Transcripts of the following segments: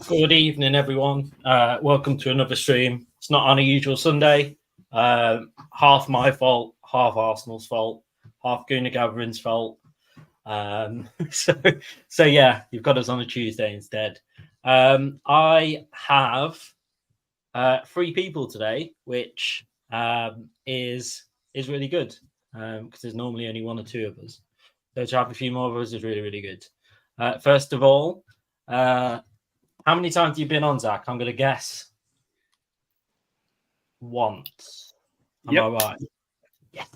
Good evening, everyone. Welcome to another stream. It's not on a usual Sunday. Half my fault, half Arsenal's fault, half Gooner Gathering's fault. So yeah, you've got us on a Tuesday instead. I have three people today, which is really good because there's normally only one or two of us. So to have a few more of us is really good. First of all, how many times have you been on, Zach? I'm going to guess once. Am I right? Yeah.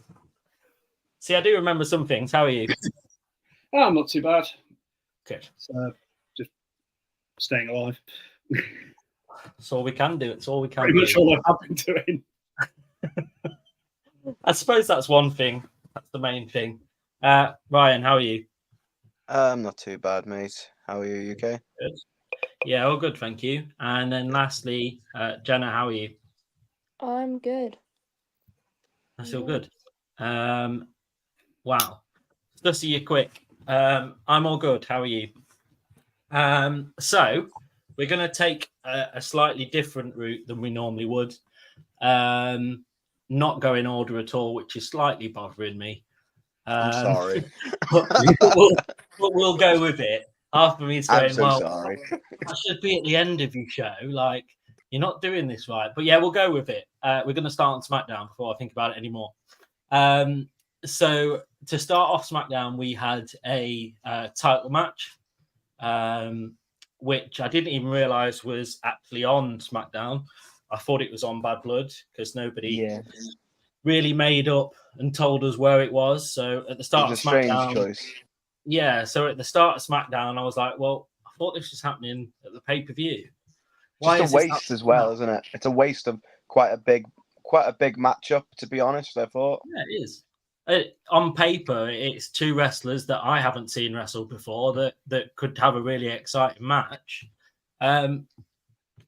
See, I do remember some things. How are you? I'm not too bad. Good. Just staying alive. That's all we can do. It's all we can Pretty do. much all I have been doing. I suppose that's one thing. That's the main thing. Ryan, how are you? I'm not too bad, mate. How are you? Okay? Good. Yeah, all good, thank you. And then lastly, Jenna, how are you? I'm good. That's all good. Wow. Stussy, you're quick. I'm all good. How are you? So we're going to take a slightly different route than we normally would. Not go in order at all, which is slightly bothering me. I'm sorry. but we'll go with it. Half of me is going, sorry. I should be at the end of your show. Like, you're not doing this right. But yeah, we'll go with it. We're going to start on SmackDown before I think about it anymore. So to start off SmackDown, we had a title match, which I didn't even realize was actually on SmackDown. I thought it was on Bad Blood because nobody really made up and told us where it was. So at the start of SmackDown, choice. Yeah, so at the start of SmackDown, I was like, well, I thought this was happening at the pay-per-view. Just a waste as well, isn't it? It's a waste of quite a big matchup, to be honest, I thought. Yeah, it is. On paper, it's two wrestlers that I haven't seen wrestle before that could have a really exciting match. And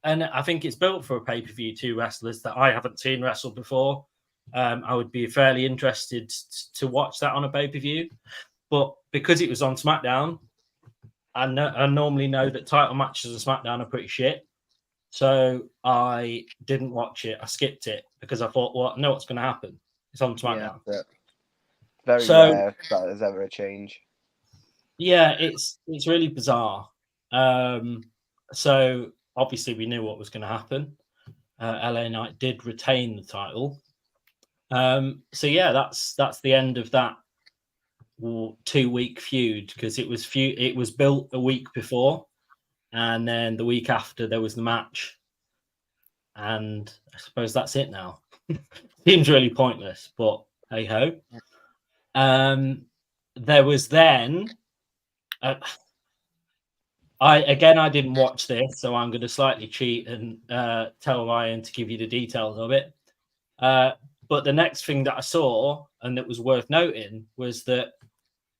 I think it's built for a pay-per-view, two wrestlers that I haven't seen wrestle before. I would be fairly interested to watch that on a pay-per-view. But because it was on SmackDown, I normally know that title matches on SmackDown are pretty shit. So I didn't watch it. I skipped it because I thought, well, I know what's going to happen. It's on SmackDown. Yeah, very rare that there's ever a change. Yeah, it's really bizarre. So obviously we knew what was going to happen. LA Knight did retain the title. So yeah, that's the end of that 2-week feud because it was built a week before, and then the week after there was the match, and I suppose that's it now. Seems really pointless, but hey ho. There was then I didn't watch this, so I'm going to slightly cheat and tell Ryan to give you the details of it. But the next thing that I saw and that was worth noting was that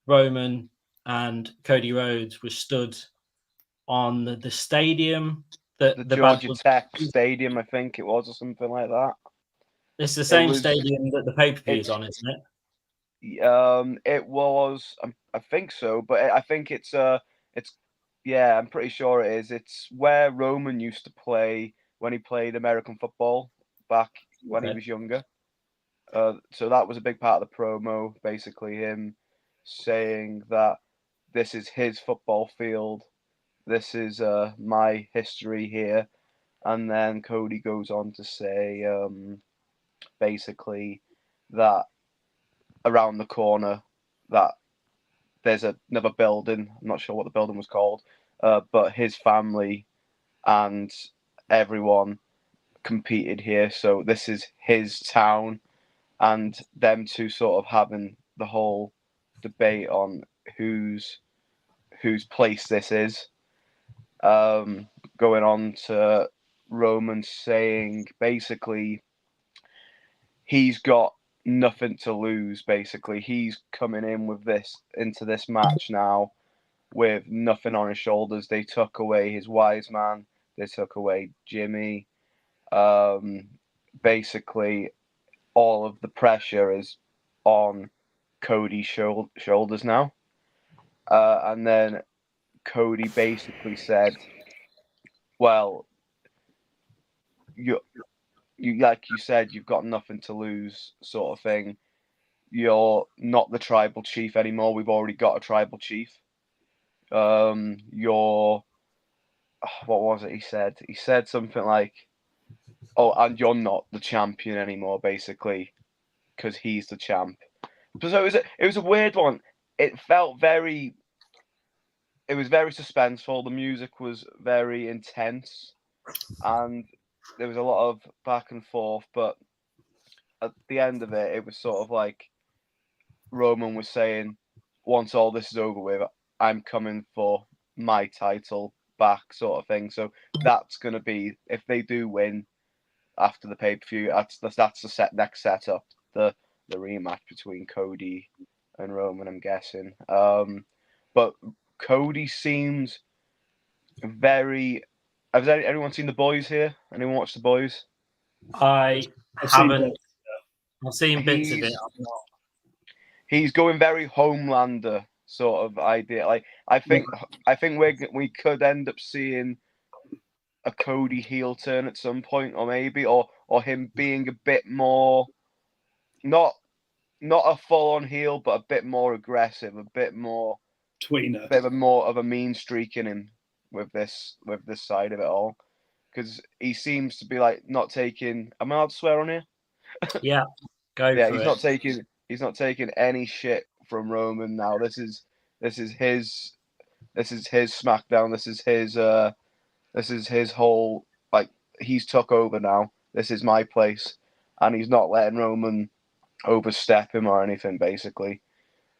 Roman and Cody Rhodes were stood on the stadium that the Georgia Tech Stadium, I think it was, or something like that. It's the same stadium that the pay-per-view is on, isn't it? It was. I think so, but I think it's. Yeah, I'm pretty sure it is. It's where Roman used to play when he played American football back when he was younger. So that was a big part of the promo, basically him saying that this is his football field, this is my history here, and then Cody goes on to say basically that around the corner that there's another building. I'm not sure what the building was called, but his family and everyone competed here, so this is his town. And them two sort of having the whole debate on whose place this is. Going on to Roman saying basically he's got nothing to lose. Basically, he's coming into this match now with nothing on his shoulders. They took away his wise man. They took away Jimmy. Basically, all of the pressure is on Cody's shoulders now. And then Cody basically said, well, you like you said, you've got nothing to lose, sort of thing. You're not the tribal chief anymore. We've already got a tribal chief. You're what was it he said? He said something like, "Oh, and you're not the champion anymore," basically, because he's the champ. So it was a weird one. It felt very. It was very suspenseful. The music was very intense, and there was a lot of back and forth. But at the end of it, it was sort of like Roman was saying, "Once all this is over with, I'm coming for my title back," sort of thing. So that's going to be, if they do win after the pay per view, that's the next setup, the rematch between Cody and Roman, I'm guessing. But Cody seems very. Has anyone seen The Boys here? Anyone watch The Boys? I I've seen haven't. both. I've seen bits of it. I'm not. He's going very Homelander sort of idea. Like I think we could end up seeing a Cody heel turn at some point, or maybe, or him being a bit more, not a full on heel, but a bit more aggressive, a bit more Tweener. bit of more of a mean streak in him with this side of it all, because he seems to be like not taking. Am I allowed to swear on here? Yeah, go Yeah, for he's it. not taking any shit from Roman now. This is his SmackDown. This is his whole, like, he's took over now. This is my place, and he's not letting Roman overstep him or anything, basically.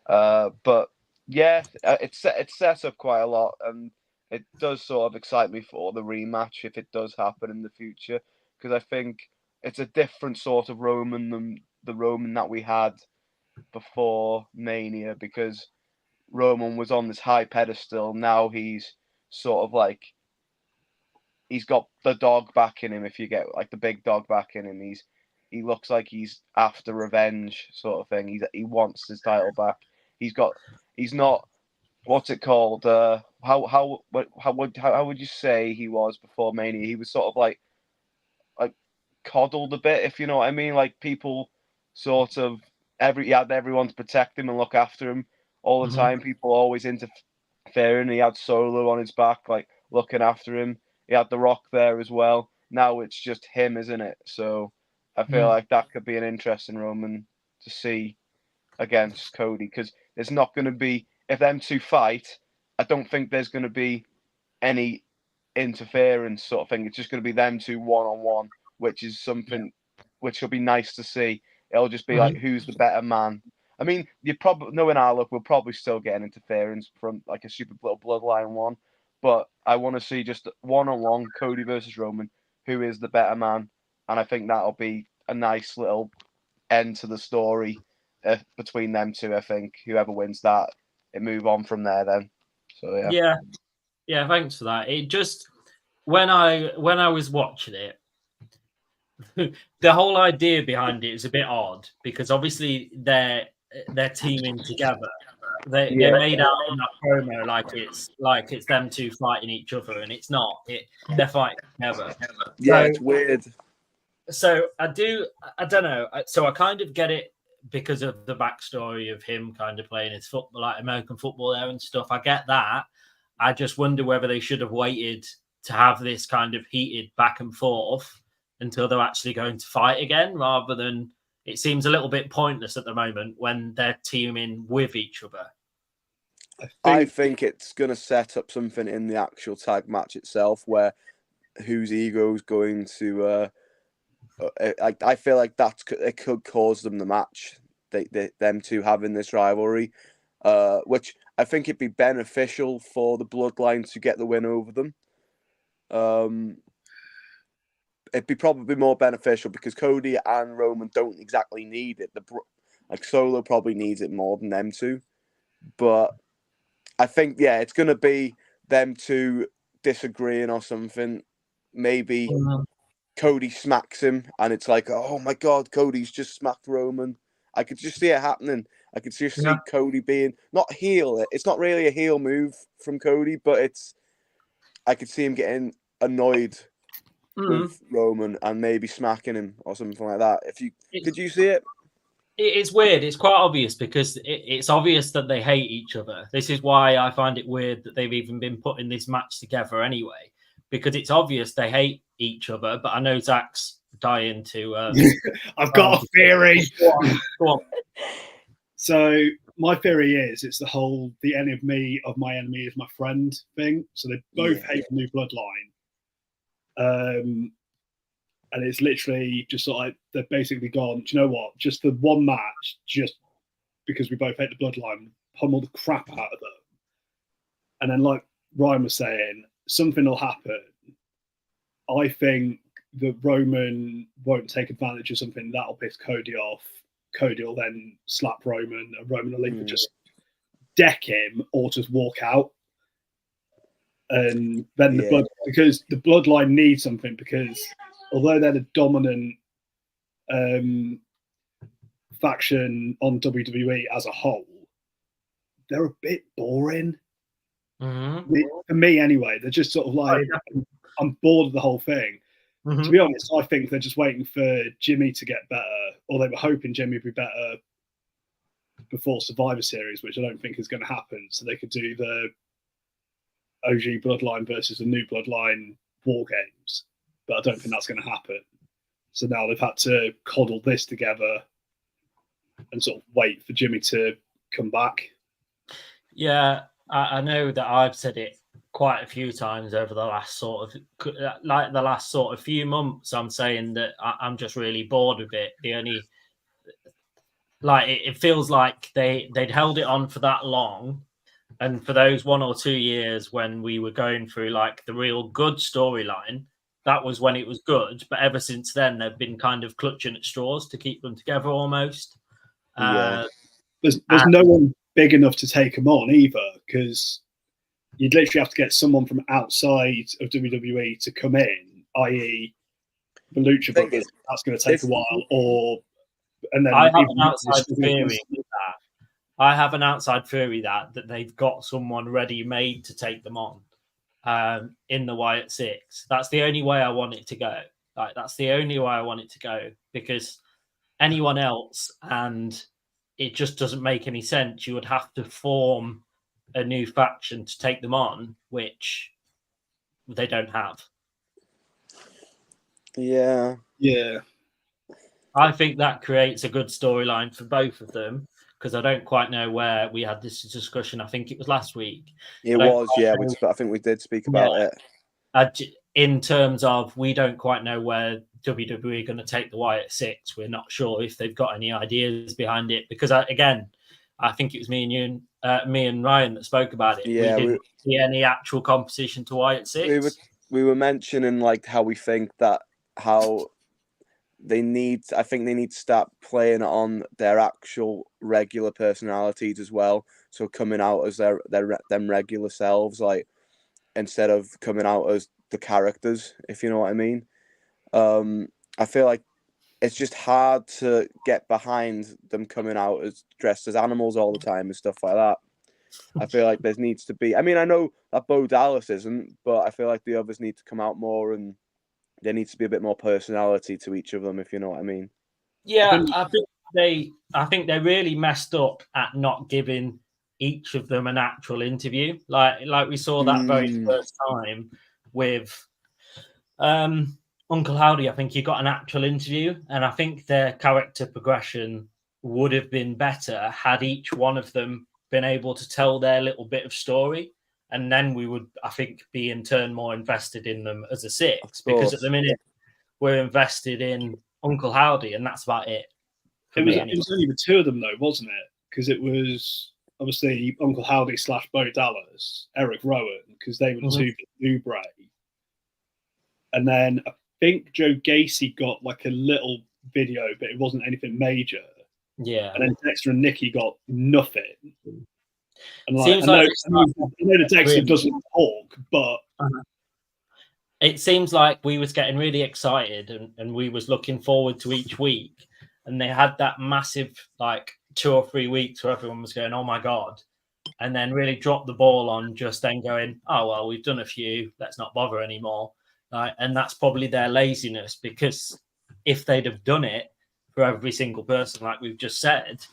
But yeah, it's set up quite a lot, and it does sort of excite me for the rematch if it does happen in the future, because I think it's a different sort of Roman than the Roman that we had before Mania, because Roman was on this high pedestal. Now he's sort of like, he's got the dog back in him. If you get like the big dog back in him, he looks like he's after revenge, sort of thing. He wants his title back. He's not, what's it called? How would you say he was before Mania? He was sort of like coddled a bit, if you know what I mean. Like people sort of he had everyone to protect him and look after him all the time. People always interfering. He had Solo on his back, like looking after him. He had The Rock there as well. Now it's just him, isn't it? So I feel like that could be an interesting Roman to see against Cody, because there's not going to be, if them two fight, I don't think there's going to be any interference sort of thing. It's just going to be them two one on one, which is something which will be nice to see. It'll just be like, who's the better man? I mean, you probably, knowing our look, we'll probably still get an interference from like a super little bloodline one, but I want to see just one on one, Cody versus Roman, who is the better man, and I think that'll be a nice little end to the story between them two. I think whoever wins that, it move on from there then. So Yeah. Thanks for that. It just, when I was watching it, the whole idea behind it is a bit odd, because obviously they're teaming together. They made out in that promo like it's them two fighting each other, and it's not. They're fighting together. Yeah, it's weird. So I don't know. So I kind of get it because of the backstory of him kind of playing his football, like American football there and stuff. I get that. I just wonder whether they should have waited to have this kind of heated back and forth until they're actually going to fight again, rather than, it seems a little bit pointless at the moment when they're teaming with each other. I think it's going to set up something in the actual tag match itself where whose ego is going to. I feel like it could cause them the match. Them two having this rivalry, which I think it'd be beneficial for the Bloodline to get the win over them. It'd be probably more beneficial because Cody and Roman don't exactly need it. Like Solo probably needs it more than them two. But I think, it's going to be them two disagreeing or something. Maybe Cody smacks him and it's like, oh my God, Cody's just smacked Roman. I could just see it happening. I could just see Cody being, not heel. It's not really a heel move from Cody, but I could see him getting annoyed Mm. with Roman and maybe smacking him or something like that. Did you see it? It's weird. It's quite obvious because it's obvious that they hate each other. This is why I find it weird that they've even been putting this match together anyway, because it's obvious they hate each other. But I know Zach's dying to. I've got a theory. Go on. So my theory is it's the whole "the enemy of my enemy is my friend" thing. So they both hate the New Bloodline, and it's literally just sort of like they've basically gone, do you know what? Just the one match, just because we both hate the Bloodline, pummel the crap out of them. And then, like Ryan was saying, something will happen. I think that Roman won't take advantage of something that'll piss Cody off. Cody will then slap Roman, and Roman will either just deck him or just walk out. And then because the Bloodline needs something, because although they're the dominant faction on WWE as a whole, they're a bit boring. Mm-hmm. For me, anyway, they're just sort of like, I'm bored of the whole thing. Mm-hmm. To be honest, I think they're just waiting for Jimmy to get better, or they were hoping Jimmy would be better before Survivor Series, which I don't think is going to happen. So they could do the OG Bloodline versus the New Bloodline War Games. But I don't think that's going to happen. So now they've had to coddle this together and sort of wait for Jimmy to come back. Yeah, I know that I've said it quite a few times over the last sort of few months. I'm saying that I'm just really bored of it. The only it feels like they'd held it on for that long, and for those 1 or 2 years when we were going through like the real good storyline, that was when it was good. But ever since then, they've been kind of clutching at straws to keep them together almost. There's no one big enough to take them on either, because you'd literally have to get someone from outside of WWE to come in, i.e. the Lucha Brothers. That's going to take a while. I have an outside theory that I have an outside theory that they've got someone ready made to take them on in the Wyatt Six. That's the only way I want it to go. That's the only way I want it to go, because anyone else, and it just doesn't make any sense. You would have to form a new faction to take them on, which they don't have. Yeah. I think that creates a good storyline for both of them, because I don't quite know where we had this discussion. I think it was last week. It was, yeah. I think we did speak about it. In terms of, we don't quite know where WWE are going to take the Wyatt Six. We're not sure if they've got any ideas behind it, because I think it was me and Ryan that spoke about it. Yeah, we didn't see any actual competition to Wyatt Six. We were mentioning like how we think that how they need to start playing on their actual regular personalities as well. So coming out as them regular selves, like instead of coming out as the characters, if you know what I mean. I feel like it's just hard to get behind them coming out as dressed as animals all the time and stuff like that. I feel like there needs to be. I mean, I know that Bo Dallas isn't, but I feel like the others need to come out more, and there needs to be a bit more personality to each of them, if you know what I mean. Yeah, I think they really messed up at not giving each of them an actual interview. Like we saw that very first time with Uncle Howdy. I think he got an actual interview, and I think their character progression would have been better had each one of them been able to tell their little bit of story, and then we would, I think, be in turn more invested in them as a six, because at the minute we're invested in Uncle Howdy, and that's about it. It was only the two of them though, wasn't it? Because it was obviously Uncle Howdy / Bo Dallas, Eric Rowan, because they were the two New Bray. And then I think Joe Gacy got like a little video, but it wasn't anything major. Yeah. And then Dexter and Nikki got nothing. And I know that Dexter doesn't talk, but it seems like we was getting really excited and we was looking forward to each week. And they had that massive 2 or 3 weeks where everyone was going, oh my God. And then really dropped the ball on just then going, oh, well, we've done a few. Let's not bother anymore. And that's probably their laziness, because if they'd have done it for every single person, like we've just said,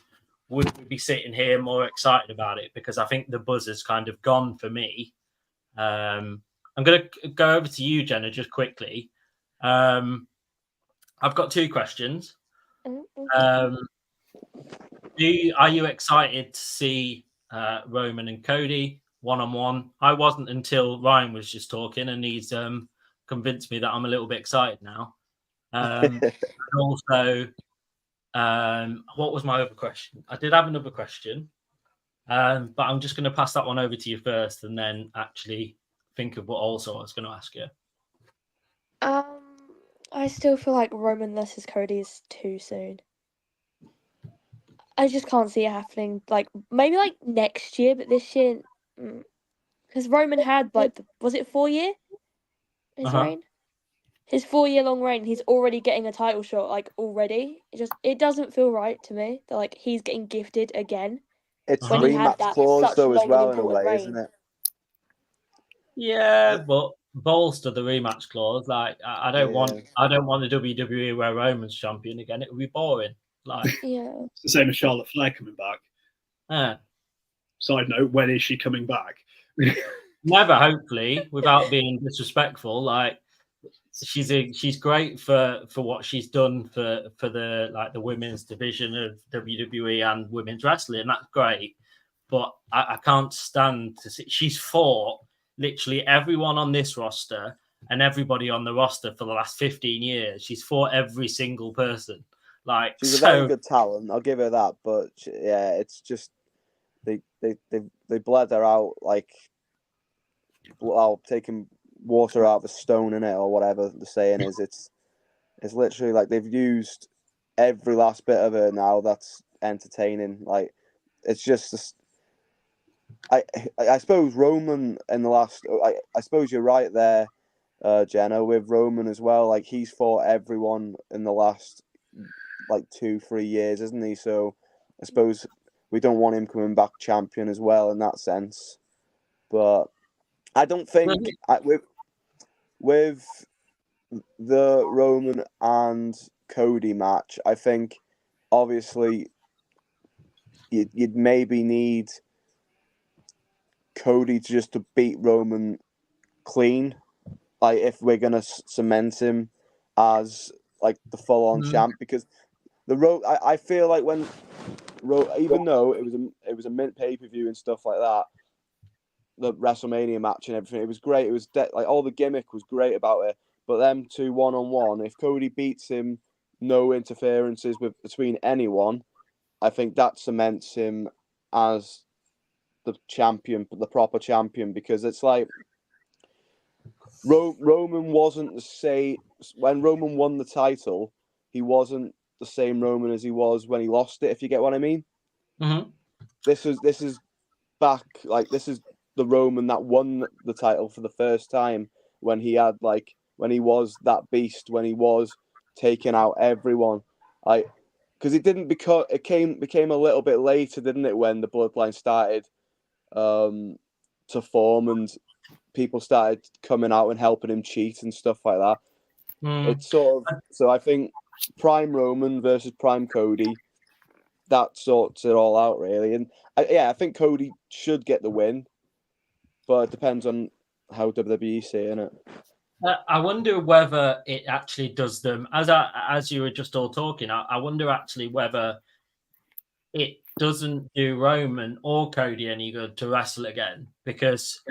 would we be sitting here more excited about it? Because I think the buzz has kind of gone for me. I'm going to go over to you, Jenna, just quickly. I've got 2 questions. Are you excited to see Roman and Cody one-on-one? I wasn't until Ryan was just talking, and he's convinced me that I'm a little bit excited now. And also, what was my other question? I did have another question, but I'm just going to pass that one over to you first, and then actually think of what also I was going to ask you. I still feel like Roman versus Cody is too soon. I just can't see it happening. Like maybe like next year, but this year, because Roman had like was it 4 year? His reign, his 4-year long reign. He's already getting a title shot. Like already, it doesn't feel right to me that like he's getting gifted again. It's when he had rematch that clause such though as long and well in a important way, reign. isn't it? Yeah, but bolster the rematch clause. Like I don't want the WWE where Roman's champion again. It would be boring. Like it's the same as Charlotte Flair coming back. Side note: when is she coming back? Never, hopefully, without being disrespectful. Like she's great for what she's done for the women's division of WWE and women's wrestling. That's great, but I can't stand to see she's fought literally everyone on this roster and everybody on the roster for the last 15 years. She's fought every single person. Like she's a very good talent, I'll give her that. But yeah, it's just they bled her out like taking water out of a stone in it, or whatever the saying is. It's literally like they've used every last bit of her now that's entertaining. Like it's just I suppose Roman in the last. I suppose you're right there, Jenna, with Roman as well. Like he's fought everyone in the last like 2-3 years, isn't he? So I suppose we don't want him coming back champion as well in that sense. But I don't think with the Roman and Cody match, I think obviously you'd maybe need Cody just to beat Roman clean, like if we're gonna cement him as like the full-on champ, because I feel like when even though it was a mint pay-per-view and stuff like that, the WrestleMania match and everything, it was great. It was like all the gimmick was great about it, but them 2 one-on-one, if Cody beats him, no interferences between anyone, I think that cements him as the champion, the proper champion, because it's like Roman wasn't the same when Roman won the title. He wasn't the same Roman as he was when he lost it, if you get what I mean. Mm-hmm. This is back, like this is the Roman that won the title for the first time, when he was that beast, when he was taking out everyone. Because it became a little bit later, didn't it, when the bloodline started to form and people started coming out and helping him cheat and stuff like that. It's sort of, so I think prime Roman versus prime Cody, that sorts it all out really. And I think Cody should get the win, but it depends on how WWE seeing it. I wonder whether it actually does them, as you were just all talking, I wonder actually whether it doesn't do Roman or Cody any good to wrestle again, because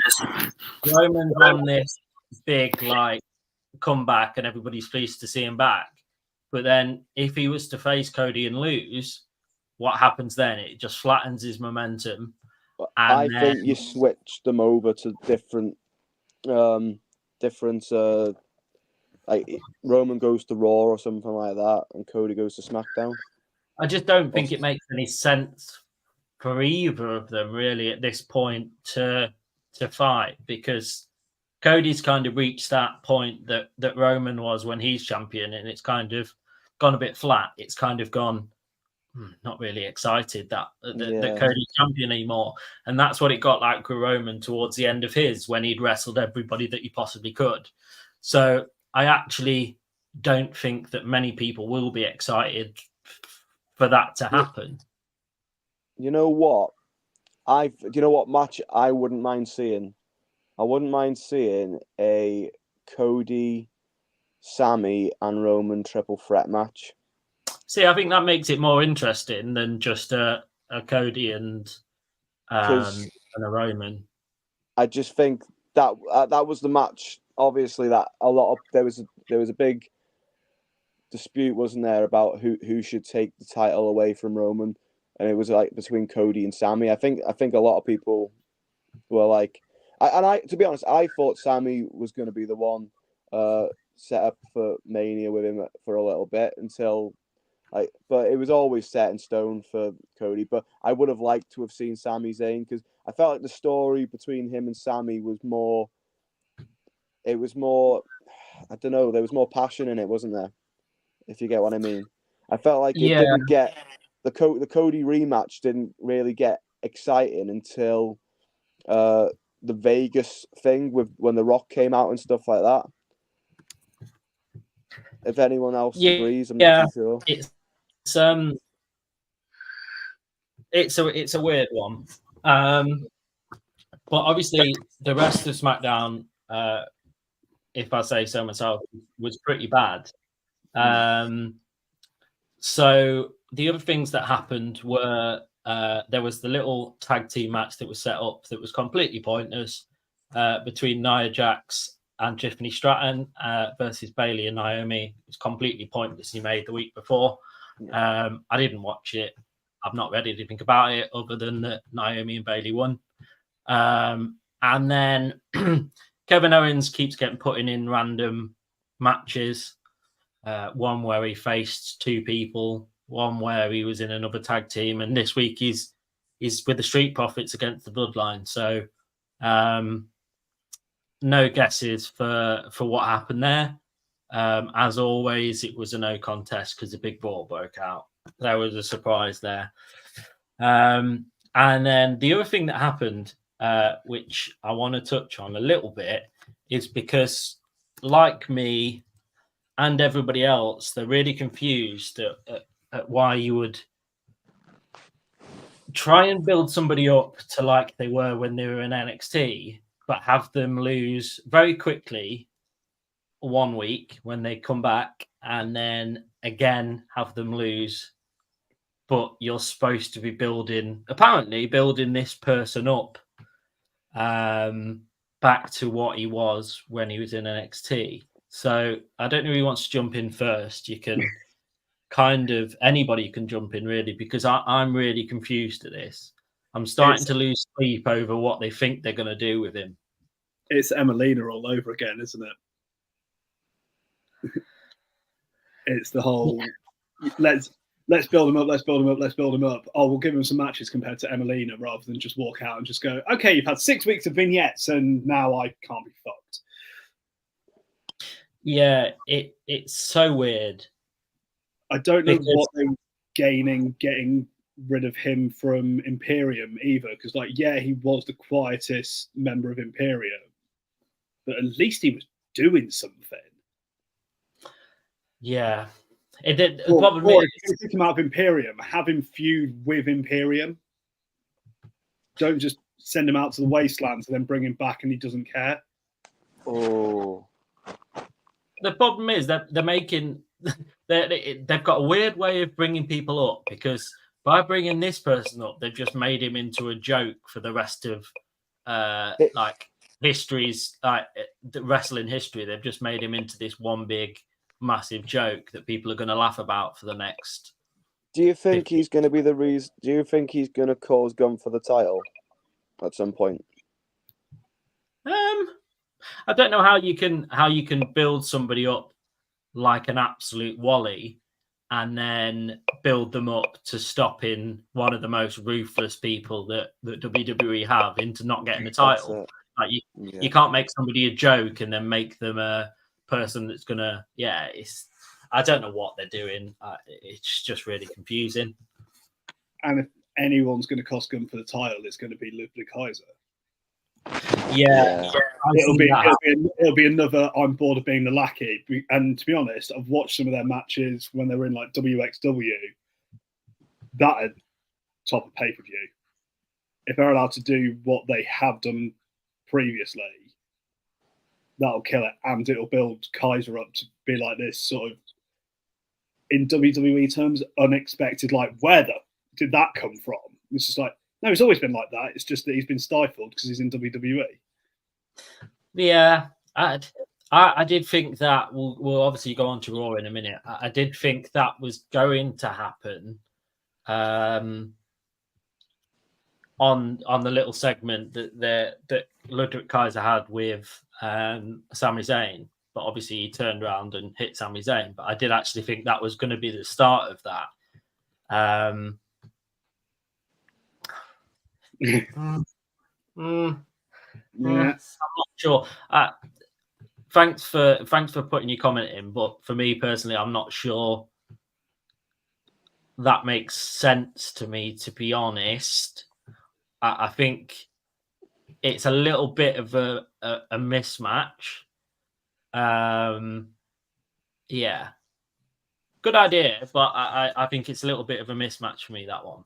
Roman's on this big like comeback and everybody's pleased to see him back. But then if he was to face Cody and lose, what happens then? It just flattens his momentum. I think you switch them over to different like Roman goes to Raw or something like that, and Cody goes to SmackDown. I just don't think it makes any sense for either of them really at this point to fight, because Cody's kind of reached that point that Roman was when he's champion, and it's kind of gone a bit flat. It's kind of gone not really excited that Cody's champion anymore. And that's what it got like with Roman towards the end of his, when he'd wrestled everybody that he possibly could. So I actually don't think that many people will be excited for that to happen. You know what? You know what match I wouldn't mind seeing? I wouldn't mind seeing a Cody, Sammy, and Roman triple threat match. See, I think that makes it more interesting than just a Cody and a Roman. I just think that that was the match. Obviously, that there was a big dispute, wasn't there, about who should take the title away from Roman, and it was like between Cody and Sammy. I think a lot of people were like, to be honest, I thought Sammy was going to be the one set up for Mania with him for a little bit until. But it was always set in stone for Cody. But I would have liked to have seen Sami Zayn because I felt like the story between him and Sammy was more. It was more. I don't know. There was more passion in it, wasn't there? If you get what I mean. I felt like it didn't get the Cody rematch didn't really get exciting until the Vegas thing with when The Rock came out and stuff like that. If anyone else agrees, I'm not too sure. It's a weird one. But obviously the rest of SmackDown, if I say so myself, was pretty bad. So the other things that happened were there was the little tag team match that was set up that was completely pointless between Nia Jax and Tiffany Stratton versus Bayley and Naomi. It was completely pointlessly made the week before. I didn't watch it. I've not read anything about it other than that Naomi and Bayley won. And then Kevin Owens keeps getting put in random matches. One where he faced two people, one where he was in another tag team, and this week he's with the Street Profits against the Bloodline. So no guesses for what happened there. As always, it was a no contest because the big brawl broke out. There was a surprise there. And then the other thing that happened, which I want to touch on a little bit, is because, like me and everybody else, they're really confused at why you would try and build somebody up to like they were when they were in NXT, but have them lose very quickly 1 week when they come back, and then again have them lose. But you're supposed to be building this person up back to what he was when he was in NXT. So I don't know who wants to jump in first. You can anybody can jump in really, because I'm really confused at this. I'm starting to lose sleep over what they think they're going to do with him. It's Emelina all over again, isn't it? It's the whole let's build him up. Oh, we'll give him some matches compared to Emelina, rather than just walk out and just go, okay, you've had 6 weeks of vignettes and now I can't be fucked. Yeah, it's so weird. I don't know what they were gaining getting rid of him from Imperium either, because he was the quietest member of Imperium, but at least he was doing something. Yeah. The problem is, if you take him out of Imperium, have him feud with Imperium. Don't just send him out to the wastelands and then bring him back and he doesn't care. Oh. The problem is that they've got a weird way of bringing people up, because by bringing this person up, they've just made him into a joke for the rest of history's the wrestling history. They've just made him into this one big massive joke that people are going to laugh about for the next. Do you think he's going to be the reason? Do you think he's going to cause Gunn for the title at some point? I don't know how you can build somebody up like an absolute Wally and then build them up to stopping one of the most ruthless people that WWE have into not getting the title. Like you can't make somebody a joke and then make them a person that's gonna. I don't know what they're doing. It's just really confusing. And if anyone's going to cost Gunn for the title, it's going to be Ludwig Kaiser. Yeah. it'll be another I'm bored of being the lackey. And to be honest, I've watched some of their matches when they were in like WXW. That are top of pay-per-view. If they're allowed to do what they have done previously, that'll kill it, and it'll build Kaiser up to be like this sort of, in WWE terms, unexpected. Like, where did that come from? It's just like, no, it's always been like that. It's just that he's been stifled because he's in WWE. Yeah, I did think that we'll obviously go on to Raw in a minute. I did think that was going to happen on the little segment that Ludwig Kaiser had with Sami Zayn, but obviously he turned around and hit Sami Zayn. But I did actually think that was going to be the start of that. Yeah. I'm not sure. Thanks for putting your comment in, but for me personally, I'm not sure that makes sense to me, to be honest. I think it's a little bit of a mismatch. Yeah, good idea, but I think it's a little bit of a mismatch for me, that one.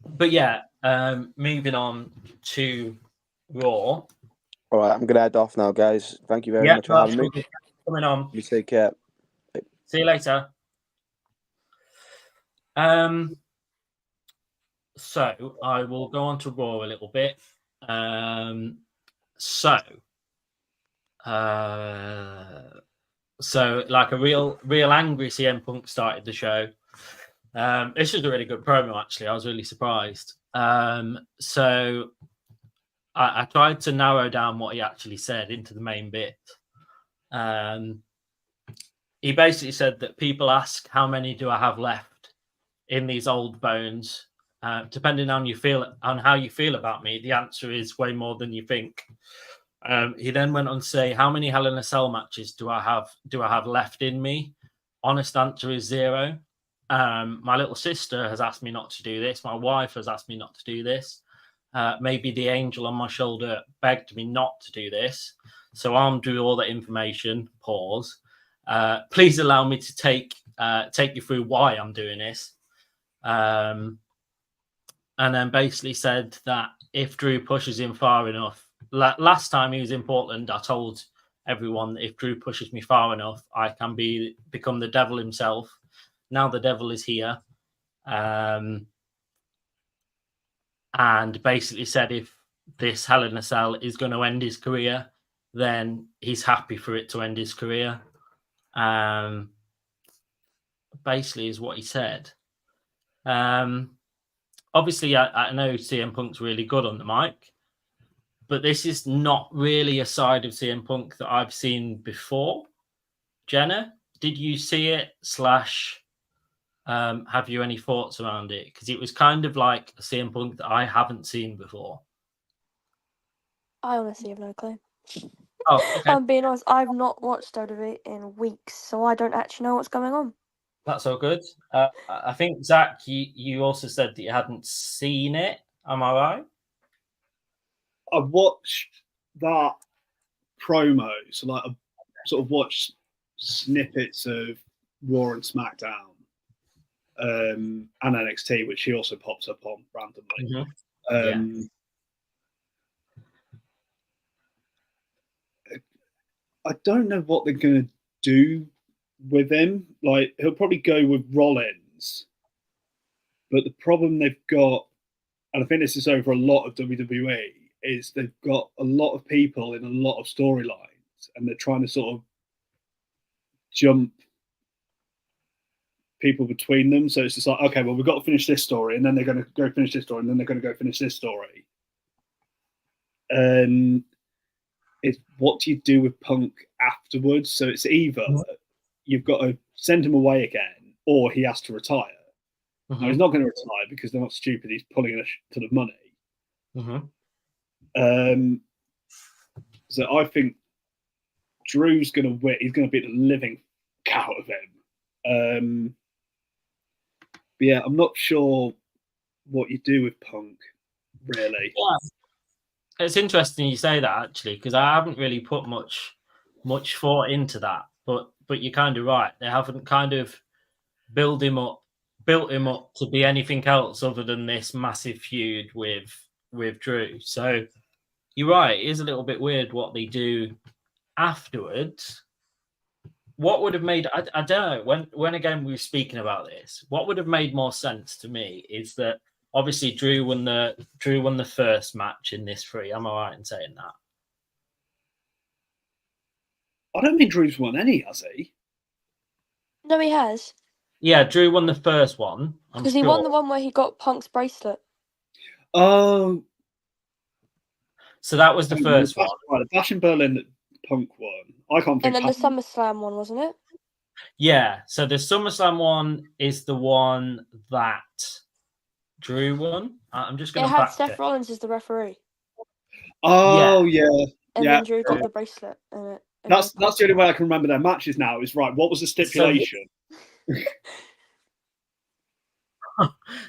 But yeah, moving on to Raw. All right, I'm going to head off now, guys. Thank you very much for having me. Coming on. You take care. See you later. So I will go on to Raw a little bit. So like a real angry CM Punk started the show. This was a really good promo, actually. I was really surprised. So I tried to narrow down what he actually said into the main bit. He basically said that people ask, how many do I have left in these old bones? Depending on how you feel about me, the answer is way more than you think. He then went on to say, how many Hell in a Cell matches do I have left in me? Honest answer is 0. My little sister has asked me not to do this. My wife has asked me not to do this. Maybe the angel on my shoulder begged me not to do this. So I'm doing all that information. Pause. Please allow me to take you through why I'm doing this. And then basically said that if Drew pushes him far enough, last time he was in Portland, I told everyone that if Drew pushes me far enough, I can become the devil himself. Now the devil is here. And basically said if this Hell in a Cell is going to end his career, then he's happy for it to end his career. Basically is what he said. Obviously, I know CM Punk's really good on the mic, but this is not really a side of CM Punk that I've seen before. Jenna, did you see it? Have you any thoughts around it? Because it was kind of like a CM Punk that I haven't seen before. I honestly have no clue. Oh, okay. I'm being honest, I've not watched WWE in weeks, so I don't actually know what's going on. That's all good. I think, Zach, you also said that you hadn't seen it. Am I right? I watched that promo, so like I sort of watched snippets of Raw and SmackDown and NXT, which he also pops up on randomly. Mm-hmm. I don't know what they're going to do with him. Like, he'll probably go with Rollins, but the problem they've got, and I think this is over a lot of WWE, is they've got a lot of people in a lot of storylines, and they're trying to sort of jump people between them. So it's just like, okay, well, we've got to finish this story, and then they're going to go finish this story, and then they're going to go finish this story. It's what do you do with Punk afterwards? So it's either you've got to send him away again, or he has to retire. Mm-hmm. Now, he's not going to retire because they're not stupid. He's pulling a ton of money. Mm-hmm. So I think Drew's going to win. He's going to beat the living out of him. But yeah, I'm not sure what you do with Punk, really. Yeah. It's interesting you say that actually, because I haven't really put much thought into that. But you're kind of right. They haven't kind of built him up to be anything else other than this massive feud with Drew. So you're right. It is a little bit weird what they do afterwards. What would have made I don't know when again we were speaking about this, what would have made more sense to me is that obviously Drew won the first match in this 3. Am I right in saying that? I don't think Drew's won any, has he? No, he has. Yeah, Drew won the first one. Because he won the one where he got Punk's bracelet. Oh, so that was the first one. Right, the Bash in Berlin that Punk won. I can't think. And then the SummerSlam one, wasn't it? Yeah. So the SummerSlam one is the one that Drew won. I'm just going to. It had Seth Rollins as the referee. Oh yeah. And then Drew got the bracelet. That's the only way I can remember their matches now. Is right. What was the stipulation?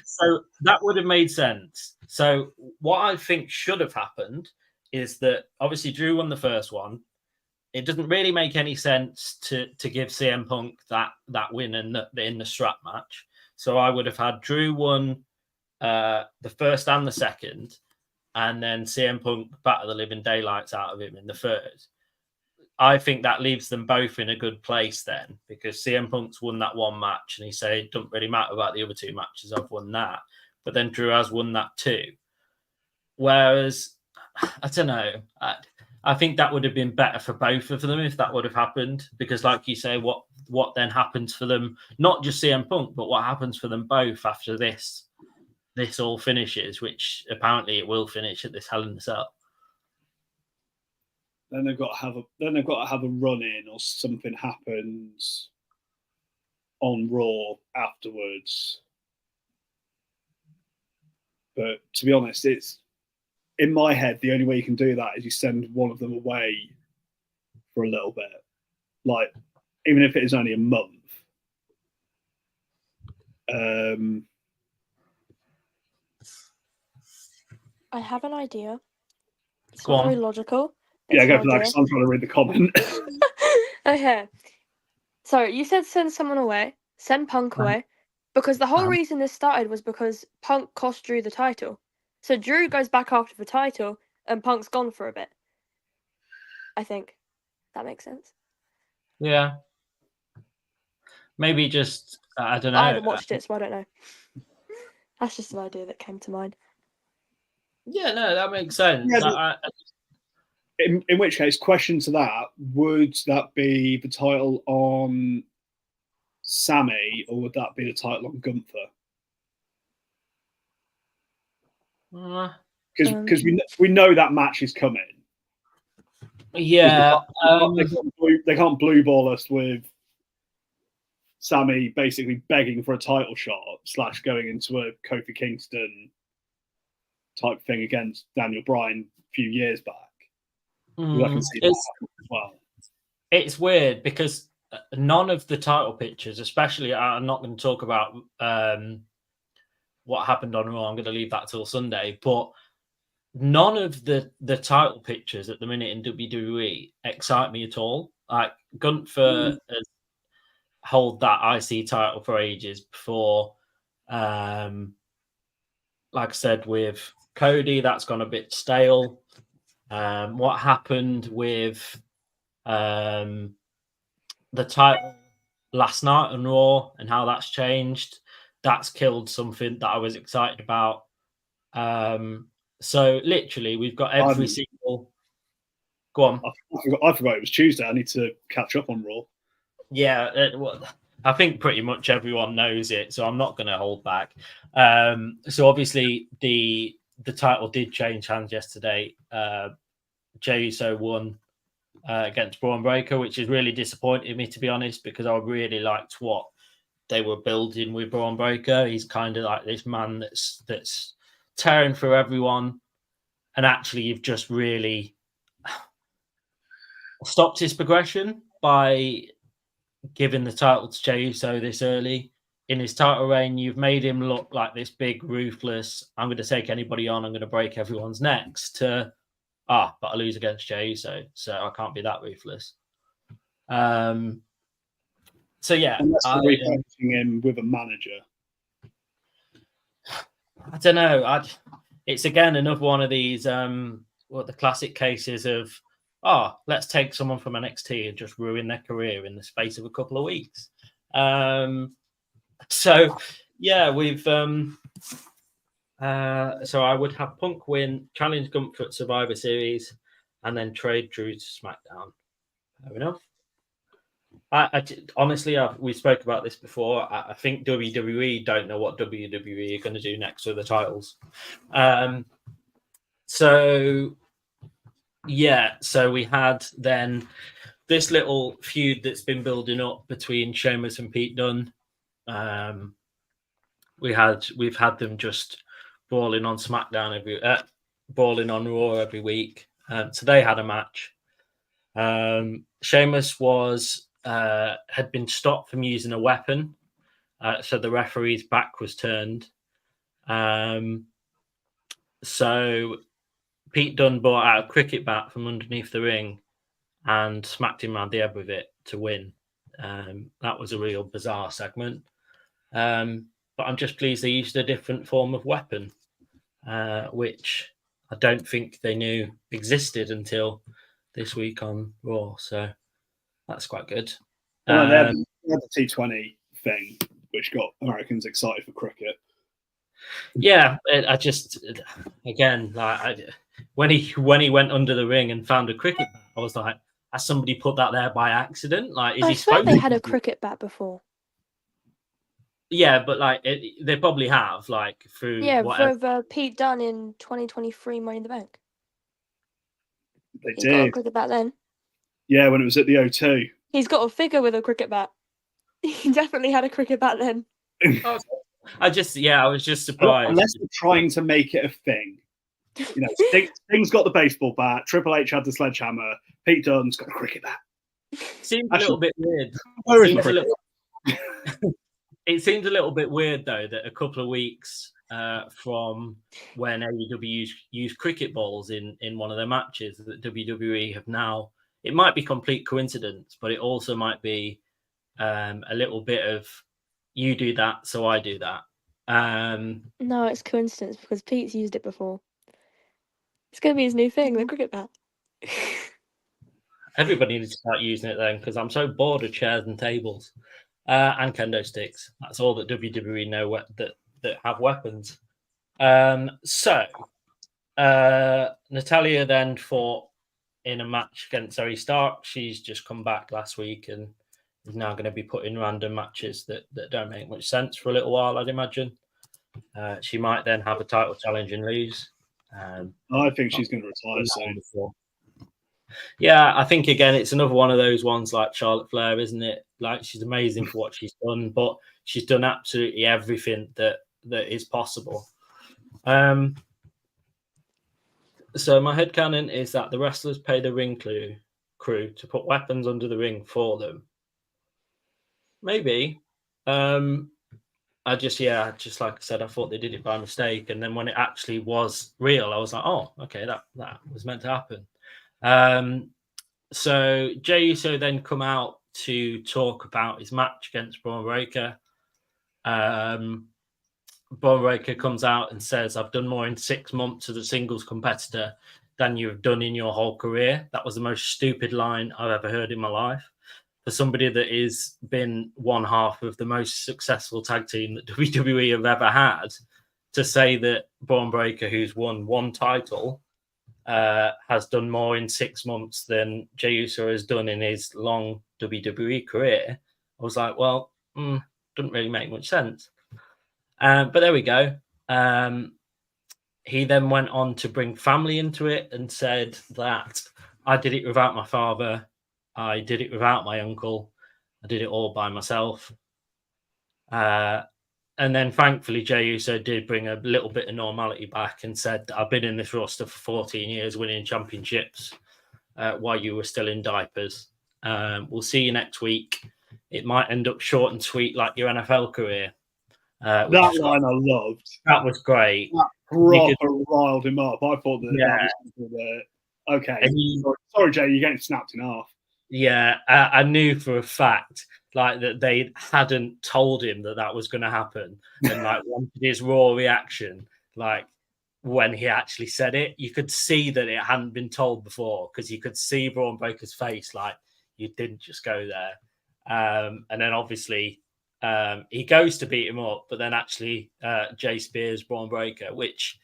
So that would have made sense. So what I think should have happened is that obviously Drew won the first one. It doesn't really make any sense to give CM Punk that win in the strap match. So I would have had Drew won the first and the second, and then CM Punk batter the living daylights out of him in the third. I think that leaves them both in a good place then, because CM Punk's won that one match and he said it doesn't really matter about the other 2 matches, I've won that. But then Drew has won that too. Whereas, I don't know, I think that would have been better for both of them if that would have happened, because like you say, what then happens for them, not just CM Punk, but what happens for them both after this all finishes, which apparently it will finish at this Hell in a Cell. Then they've got to have a run in, or something happens on Raw afterwards. But to be honest, it's in my head, the only way you can do that is you send one of them away for a little bit, like even if it is only a month. I have an idea. It's Go not on. very logical. Yeah, go for that, because I'm trying to read the comment. Okay. So you said send someone away, send Punk away, because the whole reason this started was because Punk cost Drew the title. So Drew goes back after the title, and Punk's gone for a bit. I think that makes sense. Yeah. Maybe just, I don't know. I haven't watched it, so I don't know. That's just an idea that came to mind. Yeah, no, that makes sense. Yeah, in which case, question to that, would that be the title on Sammy, or would that be the title on Gunther? Because we know that match is coming. Yeah. They can't blue ball us with Sammy basically begging for a title shot / going into a Kofi Kingston type thing against Daniel Bryan a few years back. I can see that as well. It's weird because none of the title pictures, especially, I'm not going to talk about what happened on Raw. I'm going to leave that till Sunday. But none of the title pictures at the minute in WWE excite me at all. Like Gunther has held that IC title for ages before. Like I said, with Cody, that's gone a bit stale. What happened with the title last night on Raw and how that's changed, that's killed something that I was excited about. So literally, we've got every single. Go on. I forgot it was Tuesday. I need to catch up on Raw. Yeah, I think pretty much everyone knows it, so I'm not going to hold back. So obviously, the title did change hands yesterday. Jey Uso won against Braun Breaker, which is really disappointed me, to be honest, because I really liked what they were building with Braun Breaker. He's kind of like this man that's tearing through everyone, and actually you've just really stopped his progression by giving the title to Jey Uso this early in his title reign. You've made him look like this big, ruthless, I'm going to take anybody on, I'm going to break everyone's necks, to but I lose against Jey Uso, so I can't be that ruthless. So yeah, Unless they're repackaging him with a manager. I don't know. It's again another one of these the classic cases of let's take someone from NXT and just ruin their career in the space of a couple of weeks. So yeah, we've so I would have Punk win, challenge Gunther at Survivor Series, and then trade Drew to SmackDown. Fair enough. Honestly, we spoke about this before. I think WWE don't know what WWE are going to do next with the titles. So we had then this little feud that's been building up between Sheamus and Pete Dunne. We've had them just brawling on SmackDown brawling on Raw every week. So they had a match. Sheamus had been stopped from using a weapon, so the referee's back was turned. So Pete Dunne brought out a cricket bat from underneath the ring and smacked him around the head with it to win. That was a real bizarre segment. But I'm just pleased they used a different form of weapon, which I don't think they knew existed until this week on Raw. So that's quite good. Well, they had the T20 thing, which got Americans excited for cricket. Yeah, I just again when he went under the ring and found a cricket bat, I was like, has somebody put that there by accident? Like, I swear they had a cricket bat before. Yeah, but they probably have through for Pete Dunne in 2023 Money in the Bank. They He did got a cricket bat then. Yeah, when it was at the O2. He's got a figure with a cricket bat. He definitely had a cricket bat then. I was just surprised. Unless they're trying to make it a thing. You know, Sting's got the baseball bat, Triple H had the sledgehammer, Pete Dunne's got a cricket bat. Seems a little bit weird. It seems a little bit weird, though, that a couple of weeks from when AEW used cricket balls in one of their matches, that WWE have now, it might be complete coincidence, but it also might be a little bit of you do that, so I do that. No, it's coincidence because Pete's used it before. It's going to be his new thing, the cricket bat. Everybody needs to start using it then, because I'm so bored of chairs and tables and kendo sticks. That's all that WWE know that have weapons. Natalya then fought in a match against Zoe Stark. She's just come back last week and is now going to be put in random matches that don't make much sense for a little while, I'd imagine. She might then have a title challenge and lose. I think she's going to retire soon. Yeah, I think again it's another one of those ones like Charlotte Flair, isn't it? Like, she's amazing for what she's done, but she's done absolutely everything that is possible. So my headcanon is that the wrestlers pay the ring crew to put weapons under the ring for them. Maybe. Just like I said, I thought they did it by mistake, and then when it actually was real, I was like, oh, okay, that was meant to happen. So Jey Uso then come out to talk about his match against Braun Breaker. Braun Breaker comes out and says, I've done more in 6 months as a singles competitor than you've done in your whole career. That was the most stupid line I've ever heard in my life. For somebody that has been one half of the most successful tag team that WWE have ever had, to say that Braun Breaker, who's won one title, has done more in 6 months than Jey Uso has done in his long WWE career, I was like, well, doesn't really make much sense. But there we go. He then went on to bring family into it and said that I did it without my father. I did it without my uncle. I did it all by myself. And then thankfully, Jey Uso did bring a little bit of normality back and said, I've been in this roster for 14 years, winning championships while you were still in diapers. We'll see you next week. It might end up short and sweet like your NFL career. That line I loved. That was great. That proper riled him up. I thought that was Okay. And he- Sorry, Jay, you're getting snapped in half. Yeah, I knew for a fact like that they hadn't told him that that was going to happen, and like wanted his raw reaction, like when he actually said it. You could see that it hadn't been told before because you could see Braun Breaker's face, like you didn't just go there. And then obviously he goes to beat him up, but then actually Jay spears Braun Breaker, which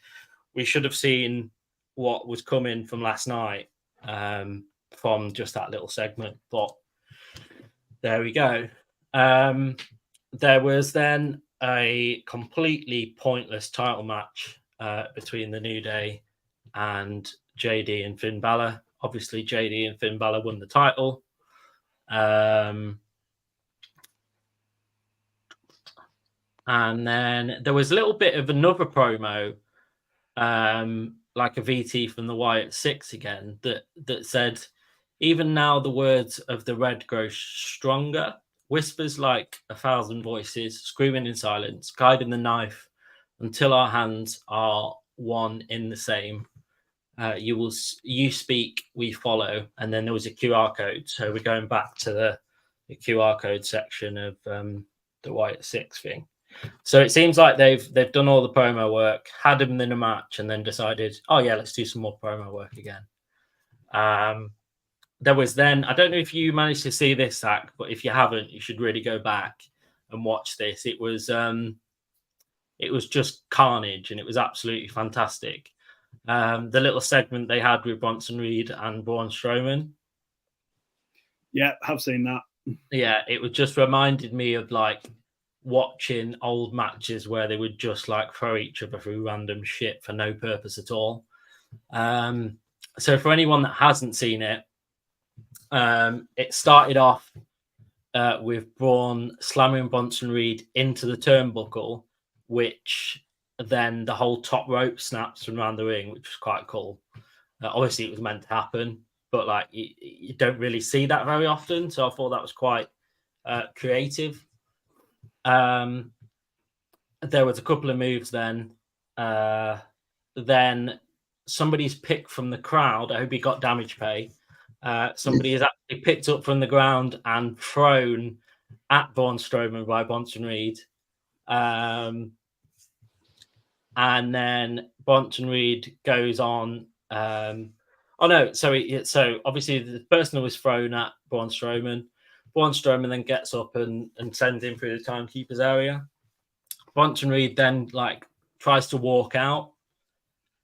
we should have seen what was coming from last night. From just that little segment, but there we go. There was then a completely pointless title match between the New Day and JD and Finn Balor. Obviously, JD and Finn Balor won the title. And then there was a little bit of another promo, like a VT from the Wyatt Six again, that said, even now the words of the red grow stronger, whispers like 1,000 voices, screaming in silence, guiding the knife until our hands are one in the same. You speak, we follow. And then there was a QR code. So we're going back to the QR code section of the Wyatt Six thing. So it seems like they've done all the promo work, had him in a match, and then decided, oh yeah, let's do some more promo work again. There was then, I don't know if you managed to see this, Zach, but if you haven't, you should really go back and watch this. It was just carnage, and it was absolutely fantastic. The little segment they had with Bronson Reed and Braun Strowman. Yeah, have seen that. Yeah, it was just reminded me of like watching old matches where they would just like throw each other through random shit for no purpose at all. So for anyone that hasn't seen it, it started off with Braun slamming Bronson Reed into the turnbuckle, which then the whole top rope snaps from around the ring, which was quite cool. Obviously, it was meant to happen, but like you don't really see that very often. So I thought that was quite creative. There was a couple of moves then. Then somebody's picked from the crowd. I hope he got damage pay. Somebody is actually picked up from the ground and thrown at Braun Strowman by Bronson Reed. And then Bronson Reed goes on. So obviously the person who was thrown at Braun Strowman then gets up and sends him through the timekeeper's area. Bronson Reed then like tries to walk out,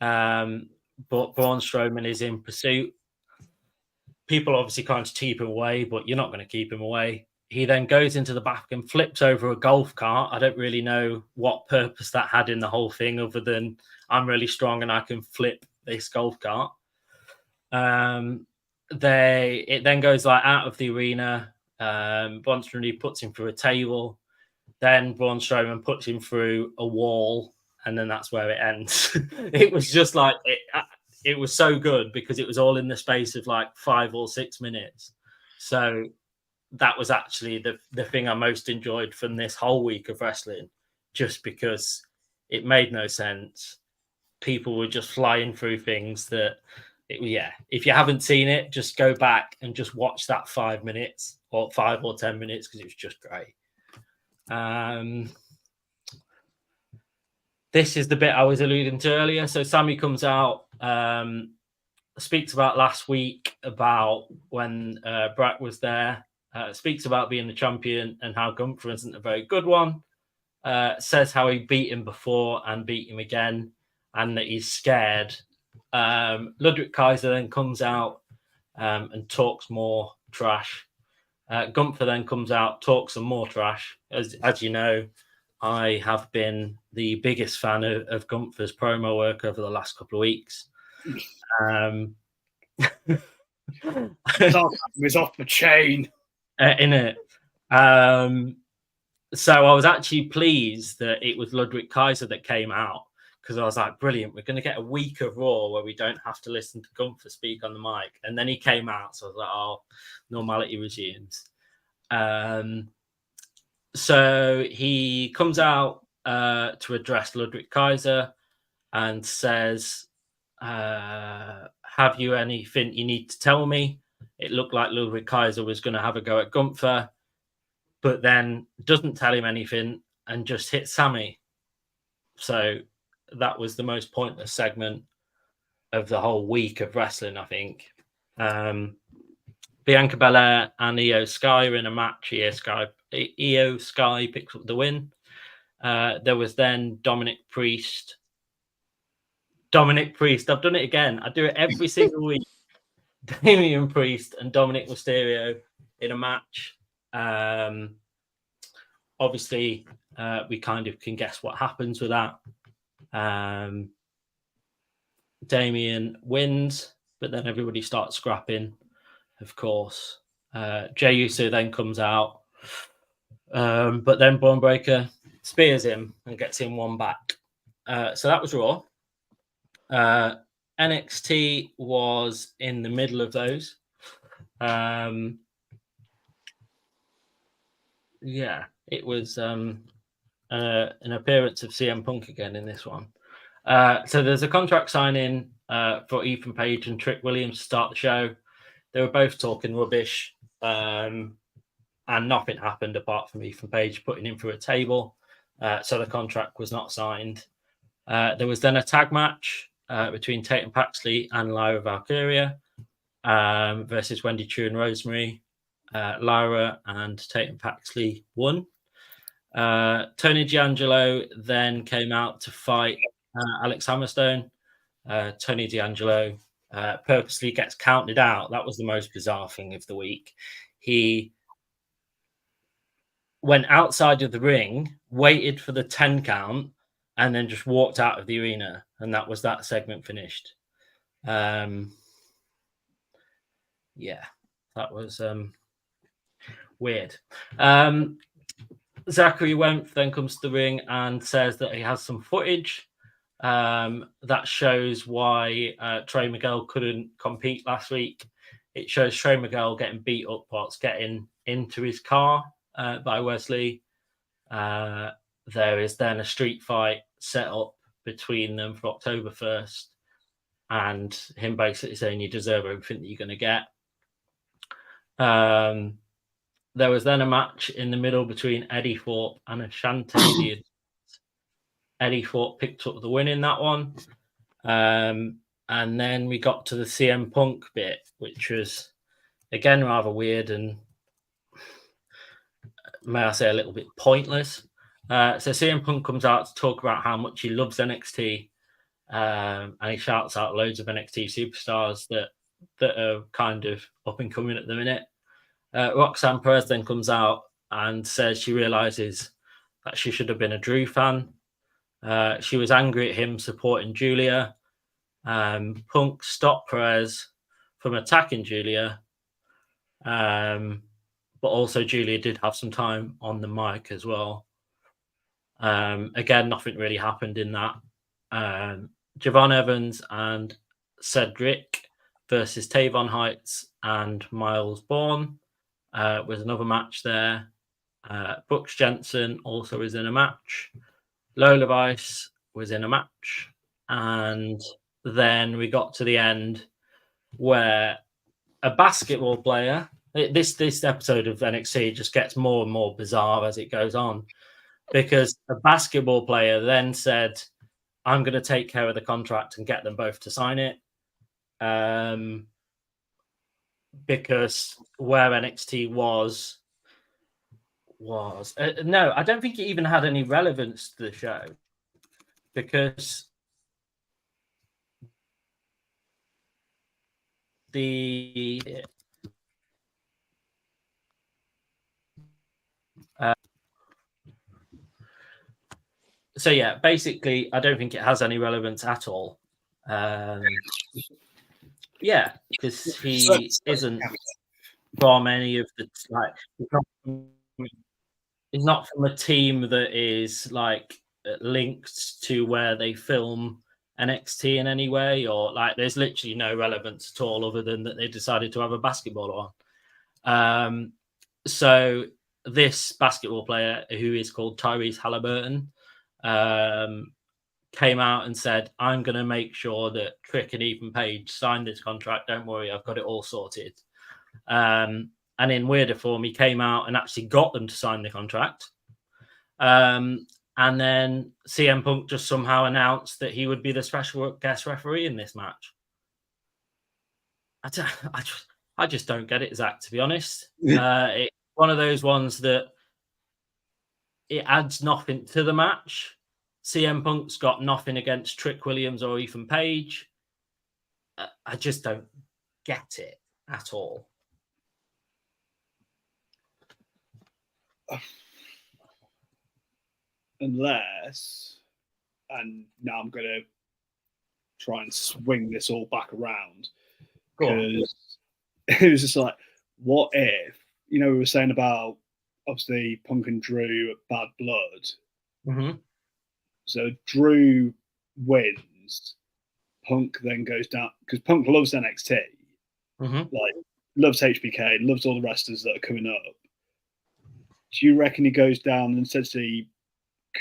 but Braun Strowman is in pursuit. People obviously trying to keep him away, but you're not going to keep him away. He then goes into the back and flips over a golf cart. I don't really know what purpose that had in the whole thing other than I'm really strong and I can flip this golf cart. It then goes like out of the arena. Bronson Reed puts him through a table. Then Braun Strowman puts him through a wall, and then that's where it ends. It was just like it was so good because it was all in the space of like 5 or 6 minutes. So that was actually the thing I most enjoyed from this whole week of wrestling, just because it made no sense. People were just flying through things that, if you haven't seen it, just go back and just watch that 5 minutes or 5 or 10 minutes because it was just great. This is the bit I was alluding to earlier. So Sammy comes out, speaks about last week about when Brat was there, speaks about being the champion and how Gunther isn't a very good one, says how he beat him before and beat him again and that he's scared. Ludwig Kaiser then comes out and talks more trash. Gunther then comes out, talks some more trash. As you know, I have been the biggest fan of Gunther's promo work over the last couple of weeks. He's off the chain. In it. So I was actually pleased that it was Ludwig Kaiser that came out because I was like, brilliant, we're going to get a week of Raw where we don't have to listen to Gunther speak on the mic. And then he came out, so I was like, oh, normality resumes. So he comes out to address Ludwig Kaiser and says, how have you anything you need to tell me? It looked like Ludwig Kaiser was going to have a go at Gunther, but then doesn't tell him anything and just hits Sammy. So that was the most pointless segment of the whole week of wrestling, I think. Bianca Belair and Io Sky are in a match. Io Sky picks up the win. There was then Dominic Priest. I've done it again. I do it every single week. Damian Priest and Dominic Mysterio in a match. Obviously, we kind of can guess what happens with that. Damian wins, but then everybody starts scrapping, of course. Jey Uso then comes out, but then Braun Breaker spears him and gets him one back. So that was Raw. NXT was in the middle of those. Yeah, it was an appearance of CM Punk again in this one. So there's a contract signing for Ethan Page and Trick Williams to start the show. They were both talking rubbish, and nothing happened apart from Ethan Page putting him through a table. So the contract was not signed. There was then a tag match between Tatum Paxley and Lyra Valkyria versus Wendy Chu and Rosemary. Lyra and Tatum Paxley won. Tony D'Angelo then came out to fight Alex Hammerstone. Tony D'Angelo purposely gets counted out. That was the most bizarre thing of the week. He went outside of the ring, waited for the 10 count, and then just walked out of the arena. And that was that segment finished. Yeah, that was weird. Zachary Wentz then comes to the ring and says that he has some footage that shows why Trey Miguel couldn't compete last week. It shows Trey Miguel getting beat up whilst getting into his car by Wesley. There is then a street fight set up between them for October 1st, and him basically saying you deserve everything that you're going to get. There was then a match in the middle between Eddie Thorpe and Ashante. Eddie Thorpe picked up the win in that one. And then we got to the CM Punk bit, which was, again, rather weird and, may I say, a little bit pointless. So CM Punk comes out to talk about how much he loves NXT. And he shouts out loads of NXT superstars that are kind of up and coming at the minute. Roxanne Perez then comes out and says she realizes that she should have been a Drew fan. She was angry at him supporting Julia. Punk stopped Perez from attacking Julia. But also Julia did have some time on the mic as well. Again, nothing really happened in that. Javon Evans and Cedric versus Tavon Heights and Miles Bourne was another match there. Brooks Jensen also was in a match. Lola Vice was in a match. And then we got to the end where a basketball player, this episode of NXT just gets more and more bizarre as it goes on, because a basketball player then said, I'm going to take care of the contract and get them both to sign it. Because where NXT was no, I don't think it even had any relevance to the show, because so yeah, basically, I don't think it has any relevance at all. Yeah, because he isn't from any of the he's not from a team that is like linked to where they film NXT in any way, or like there's literally no relevance at all other than that they decided to have a basketball on. So this basketball player, who is called Tyrese Halliburton, came out and said, I'm going to make sure that Trick and Ethan Page sign this contract. Don't worry, I've got it all sorted. And in weirder form, he came out and actually got them to sign the contract. And then CM Punk just somehow announced that he would be the special guest referee in this match. I just don't get it, Zach, to be honest. It's one of those ones that it adds nothing to the match. CM Punk's got nothing against Trick Williams or Ethan Page. I just don't get it at all. Unless, and now I'm going to try and swing this all back around, because it was just like, what if, we were saying about obviously Punk and Drew at Bad Blood. Mm-hmm. So Drew wins, Punk then goes down, because Punk loves NXT, like loves HBK, loves all the wrestlers that are coming up. Do you reckon he goes down and essentially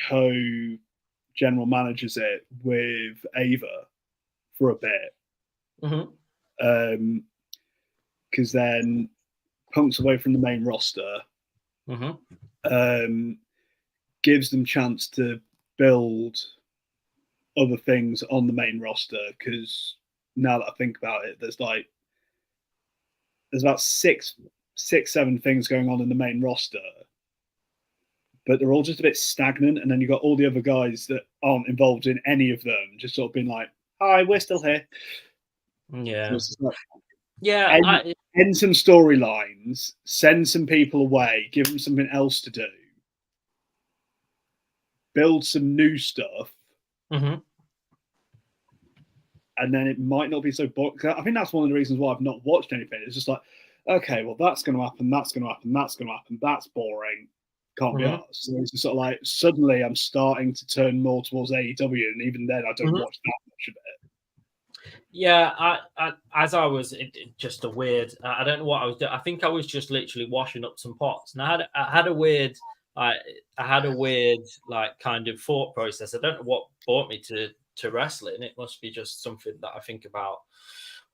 co-general managers it with Ava for a bit? Because then Punk's away from the main roster, gives them chance to build other things on the main roster, because now that I think about it, there's about six, seven things going on in the main roster, but they're all just a bit stagnant. And then you've got all the other guys that aren't involved in any of them, just sort of being like, hi, we're still here. Yeah. So end some storylines, send some people away, give them something else to do, build some new stuff. And then it might not be so boring. I think that's one of the reasons why I've not watched anything. It's just like, okay, well, that's going to happen, that's going to happen, that's going to happen. That's boring. Can't be arsed. So it's just sort of like, suddenly I'm starting to turn more towards AEW, and even then I don't watch that much of it. Yeah, just a weird. I don't know what I was doing. I think I was just literally washing up some pots, and I had a weird like kind of thought process. I don't know what brought me to wrestling. It must be just something that I think about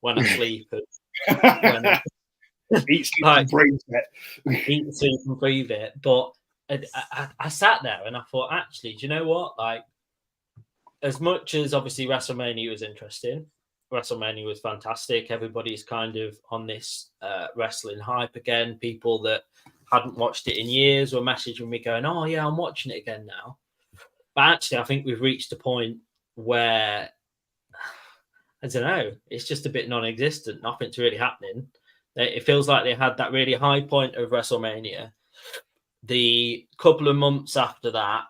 when I sleep. And when eat, sleep, and breathe it. Eat, sleep, and breathe it. But I sat there and I thought, actually, do you know what? Like, as much as obviously WrestleMania was interesting, WrestleMania was fantastic. Everybody's kind of on this wrestling hype again. People that hadn't watched it in years were messaging me going, oh, yeah, I'm watching it again now. But actually, I think we've reached a point where, I don't know, it's just a bit non-existent. Nothing's really happening. It feels like they had that really high point of WrestleMania. The couple of months after that,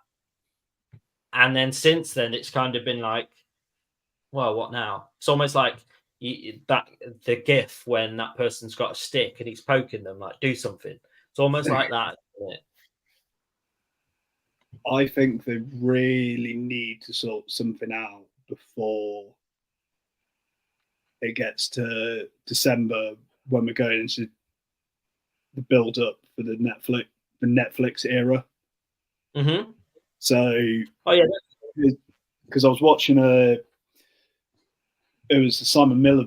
and then since then, it's kind of been like, well, what now? It's almost like the GIF when that person's got a stick and he's poking them, like, do something. It's almost like that, isn't it? I think they really need to sort something out before it gets to December, when we're going into the build-up for the Netflix era. So, because I was watching it was the Simon Miller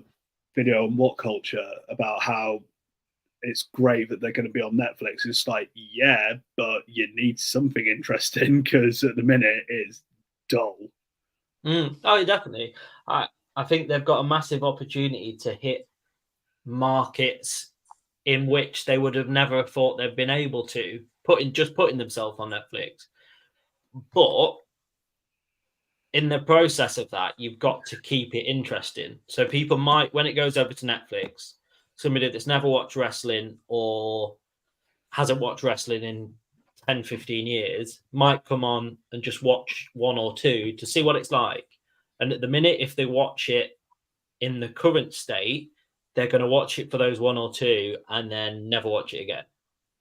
video on What Culture about how it's great that they're going to be on Netflix. It's like, yeah, but you need something interesting, because at the minute it's dull. Oh, definitely. I think they've got a massive opportunity to hit markets in which they would have never thought they've been able to, putting themselves on Netflix. But in the process of that, you've got to keep it interesting. So people might, when it goes over to Netflix, somebody that's never watched wrestling or hasn't watched wrestling in 10, 15 years might come on and just watch one or two to see what it's like. And at the minute, if they watch it in the current state, they're going to watch it for those one or two and then never watch it again.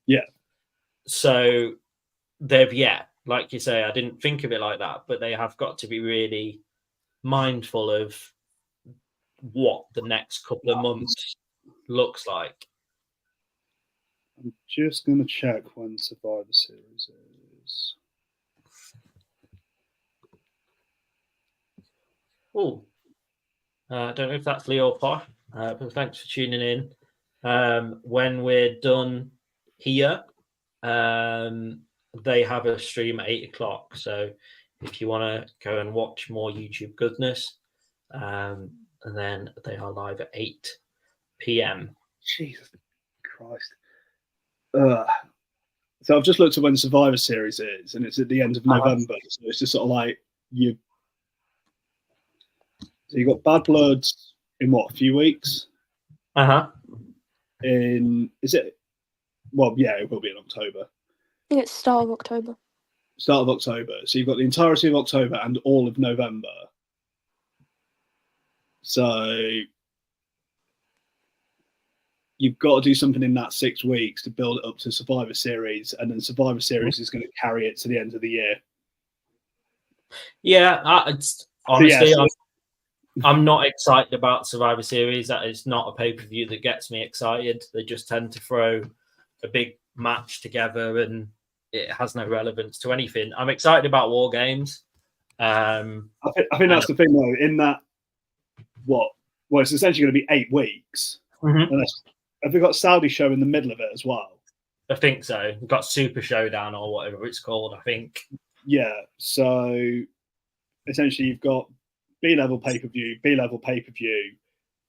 Yeah. So they've, like you say, I didn't think of it like that, but they have got to be really mindful of what the next couple of months looks like. I'm just going to check when Survivor Series is. Oh, I don't know if that's Leo or Posh, but thanks for tuning in. When we're done here, they have a stream at 8 o'clock. So if you want to go and watch more YouTube goodness, and then they are live at 8 p.m. Jesus Christ. So I've just looked at when Survivor Series is, and it's at the end of November. So it's just sort of like you. So you got Bad Blood in what, a few weeks? Is it? Well, yeah, it will be in October. I think it's start of October. Start of October. So you've got the entirety of October and all of November. So you've got to do something in that 6 weeks to build it up to Survivor Series, and then Survivor Series is going to carry it to the end of the year. Yeah, honestly, I'm not excited about Survivor Series. That is not a pay-per-view that gets me excited. They just tend to throw a big match together and it has no relevance to anything. I'm excited about War Games. I think that's the thing, though. In that, it's essentially going to be 8 weeks. Mm-hmm. Have we got Saudi show in the middle of it as well? I think so. We've got Super Showdown or whatever it's called, I think. Yeah. So essentially, you've got B-level pay-per-view, B-level pay-per-view.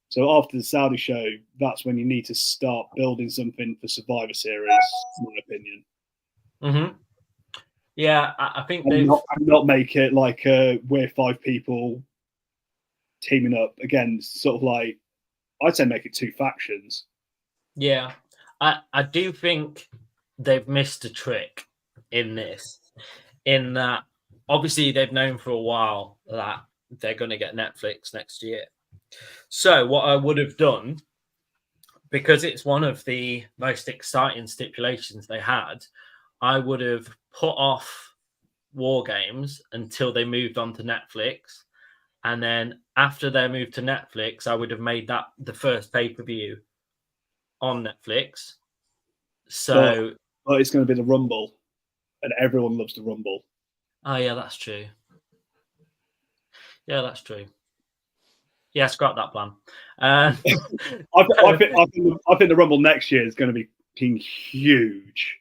So after the Saudi show, that's when you need to start building something for Survivor Series, in my opinion. Mm-hmm. Yeah, I think not make it like we're 5 people teaming up against, sort of like, I'd say make it 2 factions. Yeah, I do think they've missed a trick in this, in that obviously they've known for a while that they're going to get Netflix next year. So what I would have done, because it's one of the most exciting stipulations they had, I would have put off War Games until they moved on to Netflix. And then after they moved to Netflix, I would have made that the first pay-per-view on Netflix. So but it's going to be the Rumble, and everyone loves the Rumble. Oh, yeah, that's true. Yeah, that's true. Yeah, scrap that plan. I think the Rumble next year is going to be huge.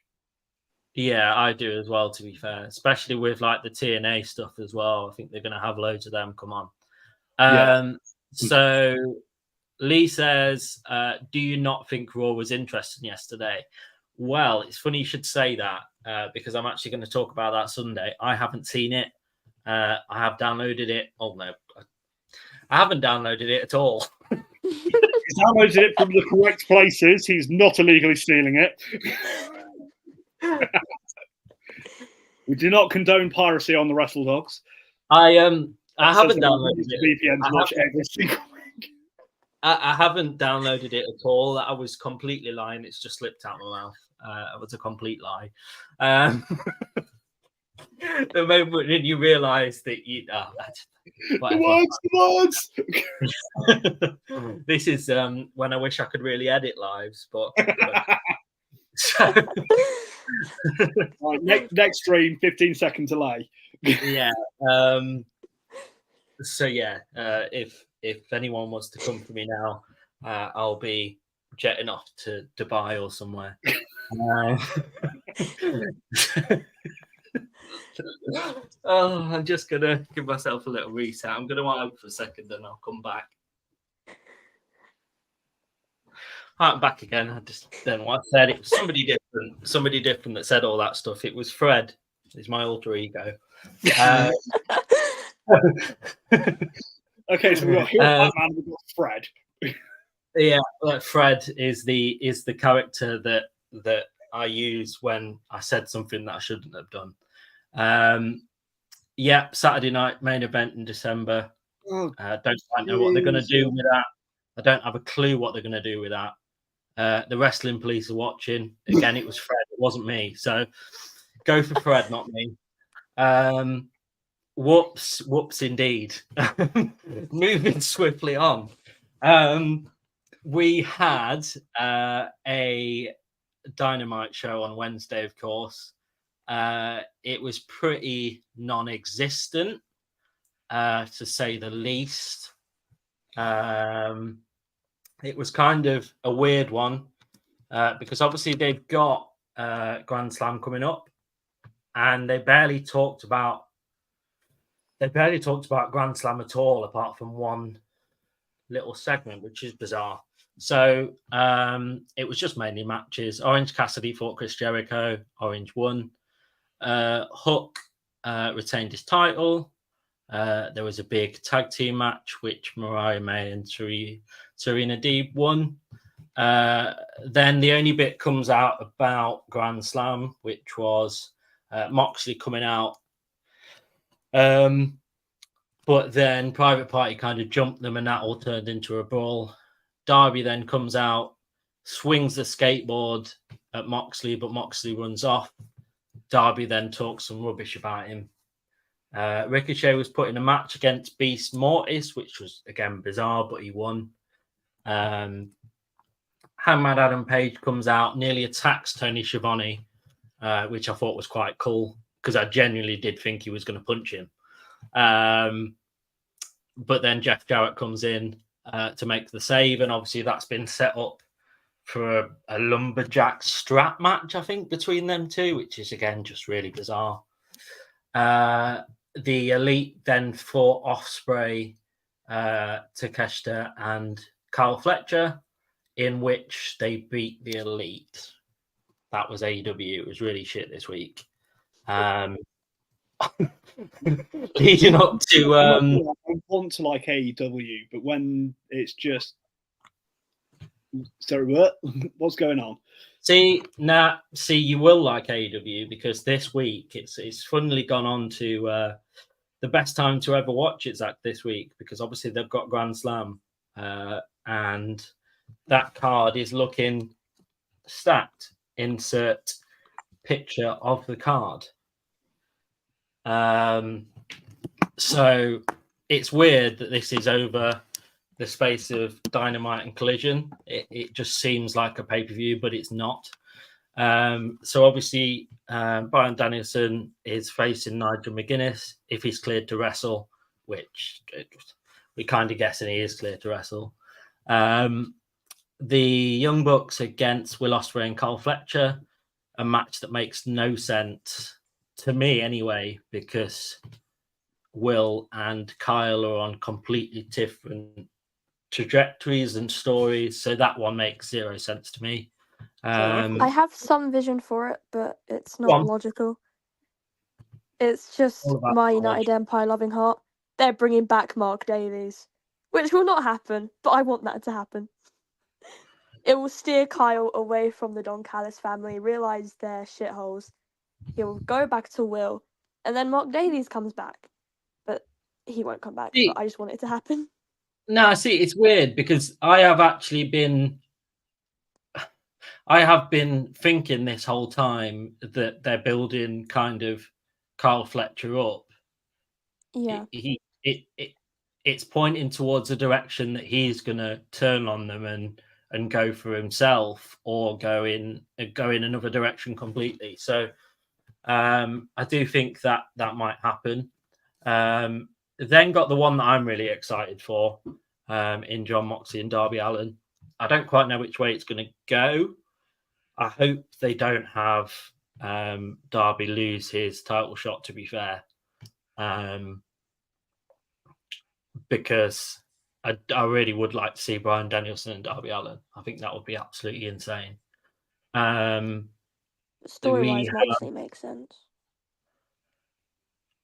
Yeah, I do as well, to be fair, especially with like the TNA stuff as well. I think they're going to have loads of them come on. So Lee says, do you not think Raw was interesting yesterday? Well, it's funny you should say that because I'm actually going to talk about that Sunday. I haven't seen it. I have downloaded it. Oh, no. I haven't downloaded it at all. He's downloaded it from the correct places. He's not illegally stealing it. We do not condone piracy on the Wrestle Dogs. I haven't downloaded it. VPNs watch every single week. I haven't downloaded it at all. I was completely lying. It's just slipped out of my mouth. It was a complete lie. The moment when you realise that you... the words! This is when I wish I could really edit lives, but... Right, next stream, 15-second delay. Yeah. So yeah, if anyone wants to come for me now, I'll be jetting off to Dubai or somewhere. I'm just gonna give myself a little reset. I'm gonna wind up for a second, and I'll come back. I'm back again. I just don't know what I said. It was somebody different that said all that stuff. It was Fred. He's my alter ego. Okay, so we've got Batman, we've got Fred. Yeah, Fred is the character that I use when I said something that I shouldn't have done. Yeah, Saturday night main event in December. Don't quite know what they're going to do with that. I don't have a clue what they're going to do with that. The wrestling police are watching. Again, it was Fred. It wasn't me. So go for Fred, not me. Whoops, indeed. Moving swiftly on. We had a Dynamite show on Wednesday, of course. It was pretty non-existent. to say the least. It was kind of a weird one because obviously they've got Grand Slam coming up, and they barely talked about Grand Slam at all, apart from one little segment, which is bizarre. So it was just mainly matches. Orange Cassidy fought Chris Jericho. Orange won. Hook retained his title. There was a big tag team match, which Mariah May and Serena Deeb won. Then the only bit comes out about Grand Slam, which was Moxley coming out. But then Private Party kind of jumped them, and that all turned into a brawl. Darby then comes out, swings the skateboard at Moxley, but Moxley runs off. Darby then talks some rubbish about him. Ricochet was put in a match against Beast Mortis, which was, again, bizarre, but he won. Hangman Adam Page comes out, nearly attacks Tony Schiavone, which I thought was quite cool, because I genuinely did think he was going to punch him. But then Jeff Jarrett comes in to make the save, and obviously that's been set up for a lumberjack strap match, I think, between them two, which is, again, just really bizarre. The Elite then fought Ospreay, Takeshita, and Kyle Fletcher, in which they beat the Elite. That was AEW. It was really shit this week. Leading up to I want to like AEW, but when it's just sorry, what? What's going on? See, you will like AEW, because this week it's funnily gone on to the best time to ever watch it, Zach, this week, because obviously they've got Grand Slam, and that card is looking stacked. Insert picture of the card. So it's weird that this is over the space of Dynamite and Collision. It just seems like a pay-per-view, but it's not. So obviously, Bryan Danielson is facing Nigel McGuinness if he's cleared to wrestle, which we're kind of guessing he is cleared to wrestle. The Young Bucks against Will Ospreay and Kyle Fletcher, a match that makes no sense to me anyway, because Will and Kyle are on completely different trajectories and stories, so that one makes zero sense to me. I have some vision for it, but it's not logical. It's just my United Empire loving heart. They're bringing back Mark Davies, which will not happen, but I want that to happen. It will steer Kyle away from the Don Callis family, realise they're shitholes. He'll go back to Will, and then Mark Davies comes back. But he won't come back, but I just want it to happen. No, see, it's weird, because I have been thinking this whole time that they're building kind of Kyle Fletcher up. Yeah. It's pointing towards a direction that he's going to turn on them and go for himself, or go in another direction completely. So I do think that might happen. Then got the one that I'm really excited for in Jon Moxley and Darby Allin. I don't quite know which way it's going to go. I hope they don't have Darby lose his title shot, to be fair. Because I really would like to see Bryan Danielson and Darby Allin. I think that would be absolutely insane. Story-wise, Moxley makes sense.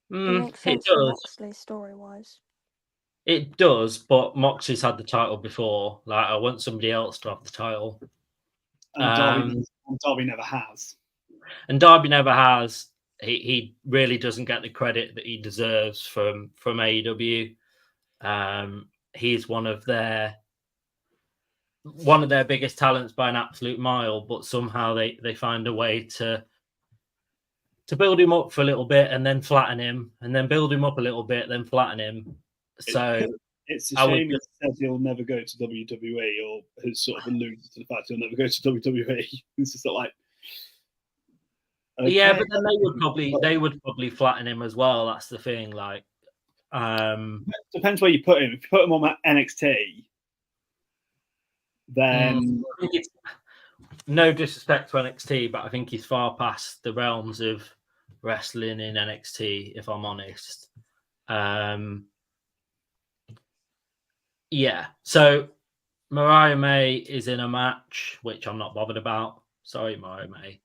It makes sense for Moxley, story-wise. It does, but Moxley's had the title before. Like, I want somebody else to have the title. And Darby never has. And Darby never has. He really doesn't get the credit that he deserves from AEW. He's one of their biggest talents by an absolute mile, but somehow they find a way to build him up for a little bit and then flatten him, and then build him up a little bit, then flatten him. So it's a shame he says he'll never go to WWE, or has sort of alluded to the fact he'll never go to WWE. It's just like, okay. Yeah, but then they would probably flatten him as well. That's the thing. Like, Depends where you put him. If you put him on NXT, then I think it's, no disrespect to NXT, but I think he's far past the realms of wrestling in NXT, if I'm honest. Yeah. So Mariah May is in a match, which I'm not bothered about. Sorry, Mariah May.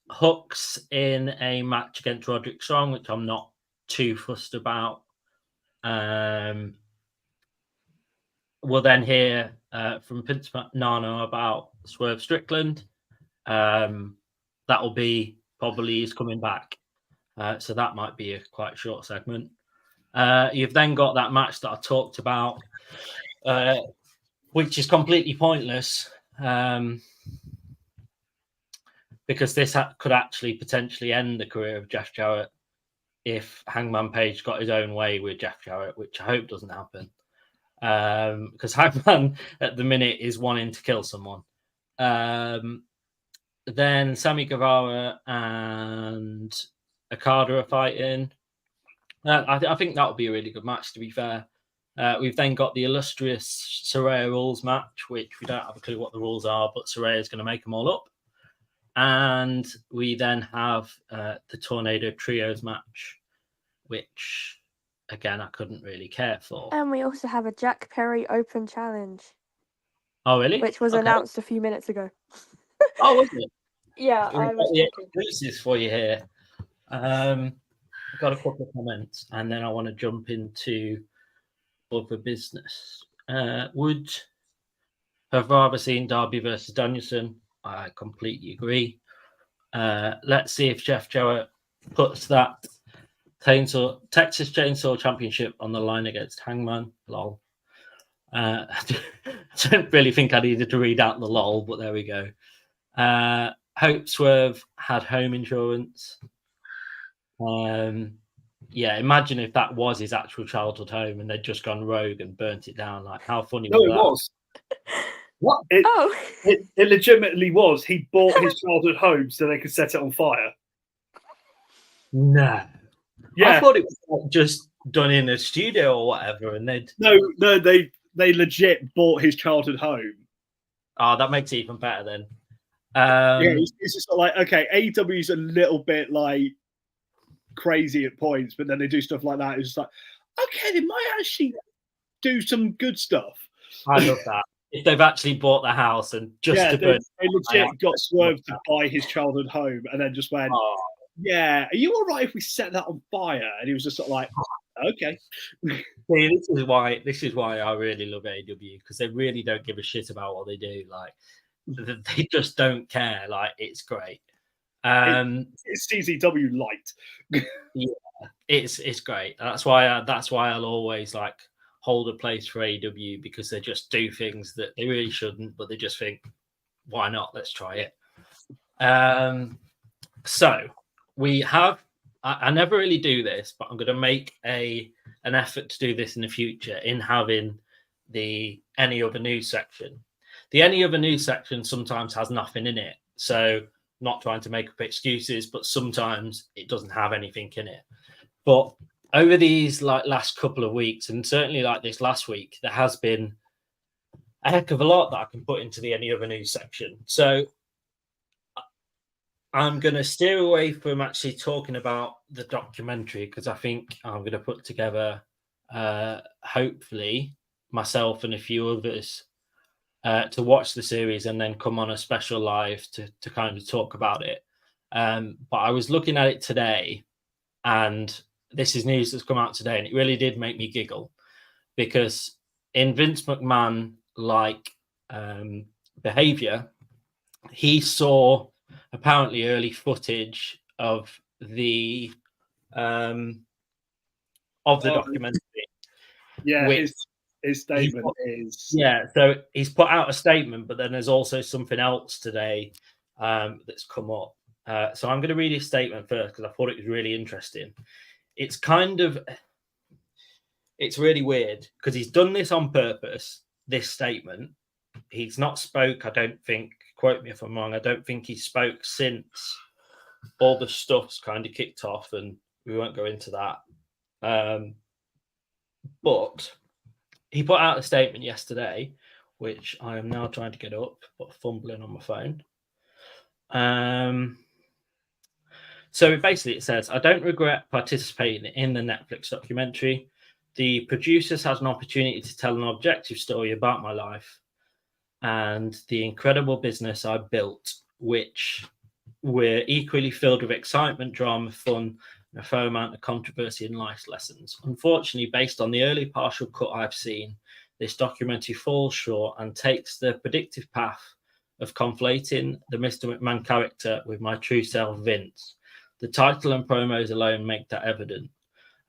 Hook's in a match against Roderick Strong, which I'm not too fussed about. We'll then hear from Prince Nano about Swerve Strickland. That will be probably he's coming back. So that might be a quite short segment. You've then got that match that I talked about, which is completely pointless because this could actually potentially end the career of Jeff Jarrett if Hangman Page got his own way with Jeff Jarrett, which I hope doesn't happen. Because Hangman at the minute is wanting to kill someone. Then Sammy Guevara and Okada are fighting. I think that would be a really good match, to be fair. We've then got the illustrious Saraya rules match, which we don't have a clue what the rules are, but Saraya is going to make them all up. And we then have the Tornado Trios match, which, again, I couldn't really care for. And we also have a Jack Perry Open Challenge. Oh, really? Which was announced a few minutes ago. Oh, was it? Yeah, I was talking. Exclusives for you here. I've got a couple of comments, and then I want to jump into other business. Would have rather seen Darby versus Danielson. I completely agree. Let's see if Jeff Jarrett puts that Texas Chainsaw Championship on the line against Hangman. Lol. I don't really think I needed to read out the lol, but there we go. Hope Swerve had home insurance. Yeah, imagine if that was his actual childhood home and they'd just gone rogue and burnt it down. Like, how funny no, was it that? was. What? It legitimately was. He bought his childhood home so they could set it on fire. No. Yeah. I thought it was like just done in a studio or whatever, and they'd. No, they legit bought his childhood home. Oh, that makes it even better then. Yeah, it's just like, okay, AEW's a little bit like crazy at points, but then they do stuff like that. It's just like, okay, they might actually do some good stuff. I love that. If they've actually bought the house and just to burn, they legit got Swerve to buy his childhood home and then just went, yeah, are you all right if we set that on fire? And he was just sort of like, okay. See, this is why I really love AEW, because they really don't give a shit about what they do. Like, they just don't care. Like, it's great. It's CZW light. Yeah, it's great. That's why I'll always like hold a place for AEW, because they just do things that they really shouldn't, but they just think, why not? Let's try it. So we have. I never really do this, but I'm going to make an effort to do this in the future in having the any other news section. The any other news section sometimes has nothing in it, so not trying to make up excuses, but sometimes it doesn't have anything in it. But over these like last couple of weeks, and certainly like this last week, there has been a heck of a lot that I can put into the any other news section. So I'm going to steer away from actually talking about the documentary, because I think I'm going to put together, hopefully, myself and a few others to watch the series and then come on a special live to kind of talk about it. But I was looking at it today, and this is news that's come out today, and it really did make me giggle, because in Vince McMahon like behavior, he saw apparently early footage of the documentary. Yeah, his statement is... Yeah, so he's put out a statement, but then there's also something else today that's come up. So I'm going to read his statement first, because I thought it was really interesting. It's really weird, because he's done this on purpose, this statement. He's not spoke, I don't think, quote me if I'm wrong, I don't think he spoke since all the stuff's kind of kicked off, and we won't go into that. But he put out a statement yesterday, which I am now trying to get up, but fumbling on my phone. So basically it says, I don't regret participating in the Netflix documentary. The producers had an opportunity to tell an objective story about my life and the incredible business I built, which were equally filled with excitement, drama, fun, and a fair amount of controversy and life lessons. Unfortunately, based on the early partial cut I've seen, this documentary falls short and takes the predictive path of conflating the Mr. McMahon character with my true self, Vince. The title and promos alone make that evident.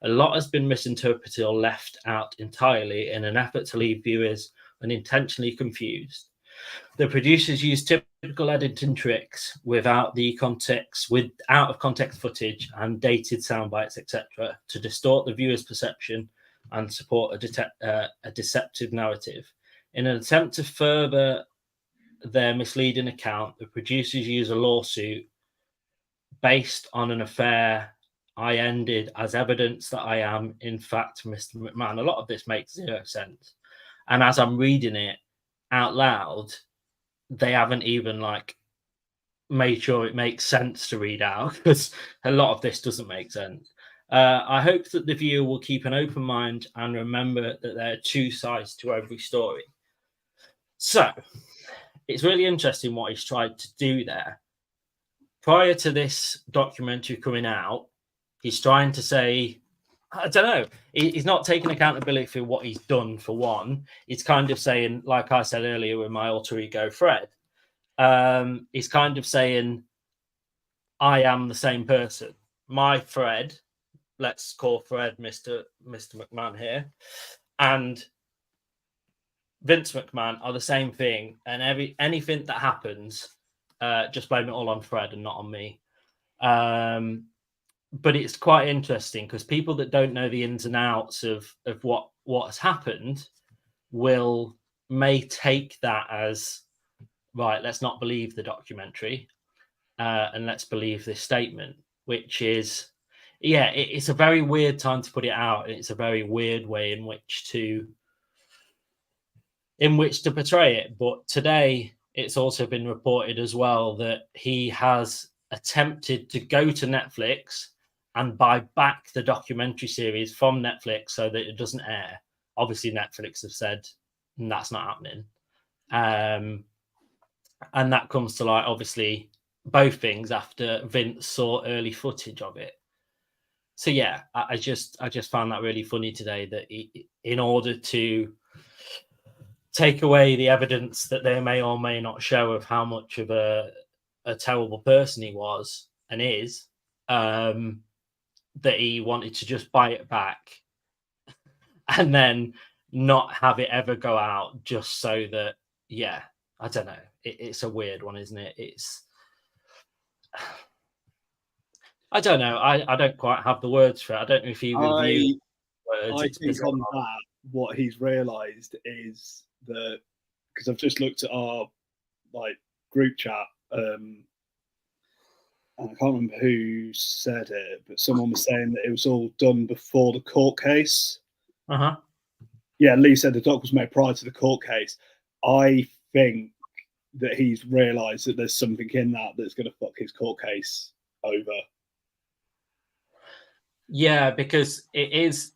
A lot has been misinterpreted or left out entirely in an effort to leave viewers unintentionally confused. The producers use typical editing tricks without out of context footage and dated sound bites, etc., to distort the viewer's perception and support a deceptive narrative. In an attempt to further their misleading account, the producers use a lawsuit based on an affair I ended as evidence that I am, in fact, Mr. McMahon. A lot of this makes zero sense. And as I'm reading it out loud, they haven't even made sure it makes sense to read out, because a lot of this doesn't make sense. I hope that the viewer will keep an open mind and remember that there are two sides to every story. So it's really interesting what he's tried to do there. Prior to this documentary coming out, he's trying to say, I don't know, he's not taking accountability for what he's done, for one. He's kind of saying, like I said earlier with my alter ego Fred, he's kind of saying, I am the same person. My Fred, let's call Fred Mr. McMahon here, and Vince McMahon are the same thing. And anything that happens, just blame it all on Fred and not on me. But it's quite interesting because people that don't know the ins and outs of what has happened may take that as, right, let's not believe the documentary and let's believe this statement, which is, it's a very weird time to put it out. It's a very weird way in which to portray it. But today it's also been reported as well that he has attempted to go to Netflix and buy back the documentary series from Netflix so that it doesn't air. Obviously, Netflix have said that's not happening. And that comes to light, obviously, both things after Vince saw early footage of it. So, yeah, I just found that really funny today that in order to take away the evidence that they may or may not show of how much of a terrible person he was and is, that he wanted to just buy it back and then not have it ever go out, just so that, I don't know. It's a weird one, isn't it? I don't know. I don't quite have the words for it. I don't know if you review words. I think on that, what he's realised is that, because I've just looked at our group chat, I can't remember who said it, but someone was saying that it was all done before the court case. Yeah, Lee said the doc was made prior to the court case. I think that he's realised that there's something in that that's going to fuck his court case over. Yeah, because it is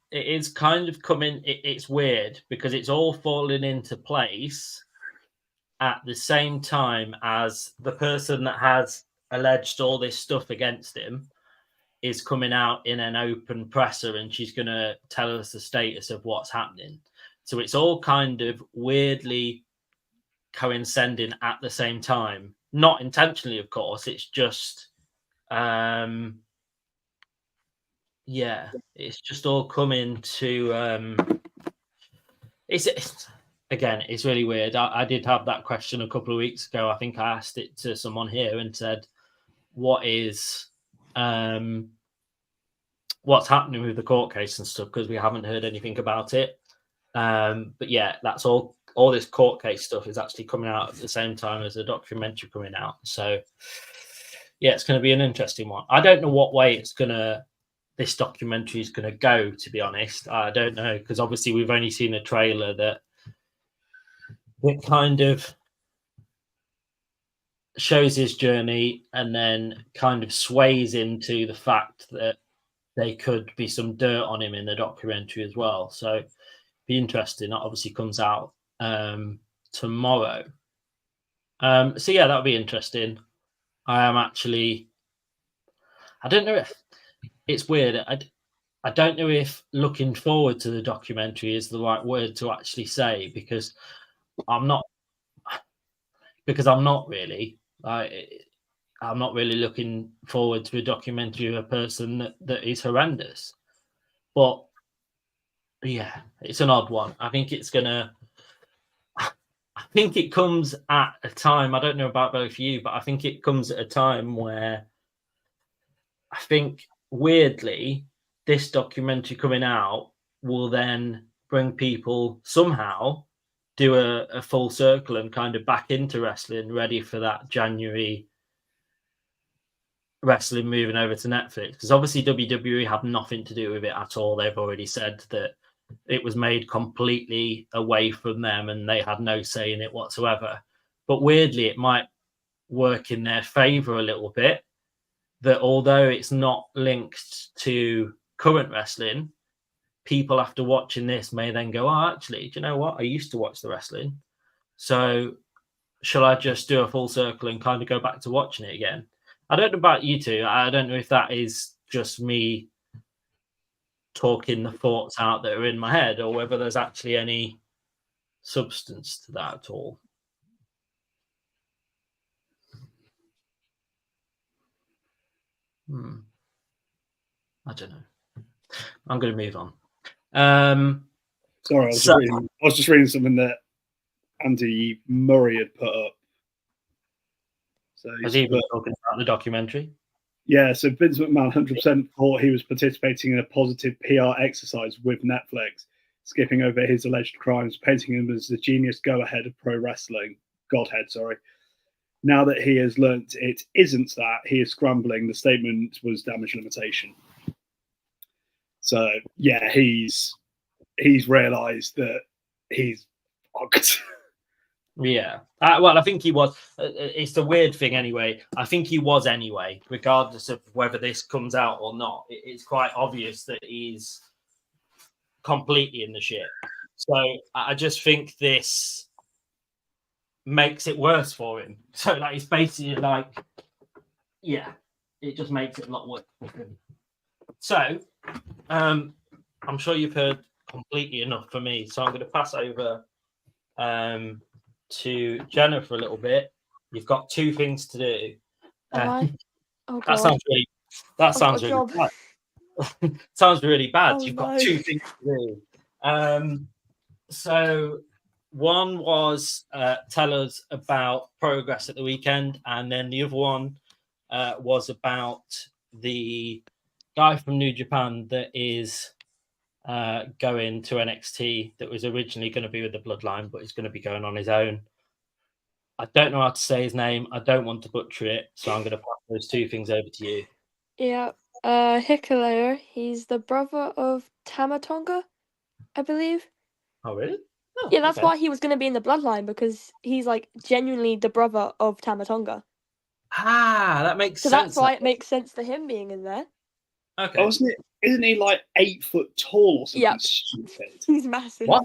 kind of coming. It's weird because it's all falling into place at the same time as the person that has alleged all this stuff against him is coming out in an open presser, and she's going to tell us the status of what's happening. So it's all kind of weirdly coinciding at the same time. Not intentionally, of course. It's just, it's just all coming to. It's really weird. I did have that question a couple of weeks ago. I think I asked it to someone here and said, what's happening with the court case and stuff, because we haven't heard anything about it. But yeah, that's all this court case stuff is actually coming out at the same time as the documentary coming out. So yeah, it's going to be an interesting one. I don't know what way it's going to this documentary is going to go, to be honest. I don't know, because obviously we've only seen a trailer that kind of shows his journey and then kind of sways into the fact that there could be some dirt on him in the documentary as well. So be interesting. That obviously comes out tomorrow. So yeah, that'll be interesting. I don't know if it's weird. I don't know if looking forward to the documentary is the right word to actually say, because I'm not really. I'm not really looking forward to a documentary of a person that is horrendous. But yeah, it's an odd one. I think it comes at a time, I don't know about both of you, but I think it comes at a time where I think, weirdly, this documentary coming out will then bring people somehow do a full circle and kind of back into wrestling, ready for that January wrestling moving over to Netflix. Because obviously WWE have nothing to do with it at all. They've already said that it was made completely away from them and they had no say in it whatsoever. But weirdly, it might work in their favor a little bit, that although it's not linked to current wrestling, people after watching this may then go, oh, actually, do you know what? I used to watch the wrestling. So shall I just do a full circle and kind of go back to watching it again? I don't know about you two. I don't know if that is just me talking the thoughts out that are in my head, or whether there's actually any substance to that at all. I don't know. I'm going to move on. Sorry, I was just reading something that Andy Murray had put up. So has he been talking about the documentary? Yeah, so Vince McMahon 100% thought he was participating in a positive PR exercise with Netflix, skipping over his alleged crimes, painting him as the genius go-ahead of pro wrestling. Godhead, sorry. Now that he has learnt it isn't that, he is scrambling. The statement was damage limitation. So, yeah, he's realised that he's fucked. Yeah. Well, I think he was. It's a weird thing anyway. I think he was anyway, regardless of whether this comes out or not. It's quite obvious that he's completely in the shit. So I just think this makes it worse for him. So like, it's basically like, yeah, it just makes it a lot worse for him. So I'm sure you've heard completely enough for me. So I'm going to pass over to Jenna for a little bit. You've got two things to do. Oh, that sounds really bad. Sounds really bad. Oh, You've got two things to do. So one was tell us about progress at the weekend, and then the other one was about the guy from New Japan that is going to NXT, that was originally going to be with the Bloodline, but he's going to be going on his own. I don't know how to say his name. I don't want to butcher it, so I'm going to pass those two things over to you. Yeah, Hikuleo. He's the brother of Tama Tonga, I believe. Oh, really? Oh, yeah, that's why he was going to be in the Bloodline, because he's like genuinely the brother of Tama Tonga. Ah, that makes sense. So that's why it makes sense for him being in there. Okay. Oh, isn't he like 8 foot tall or something? Yep. Stupid. He's massive. What?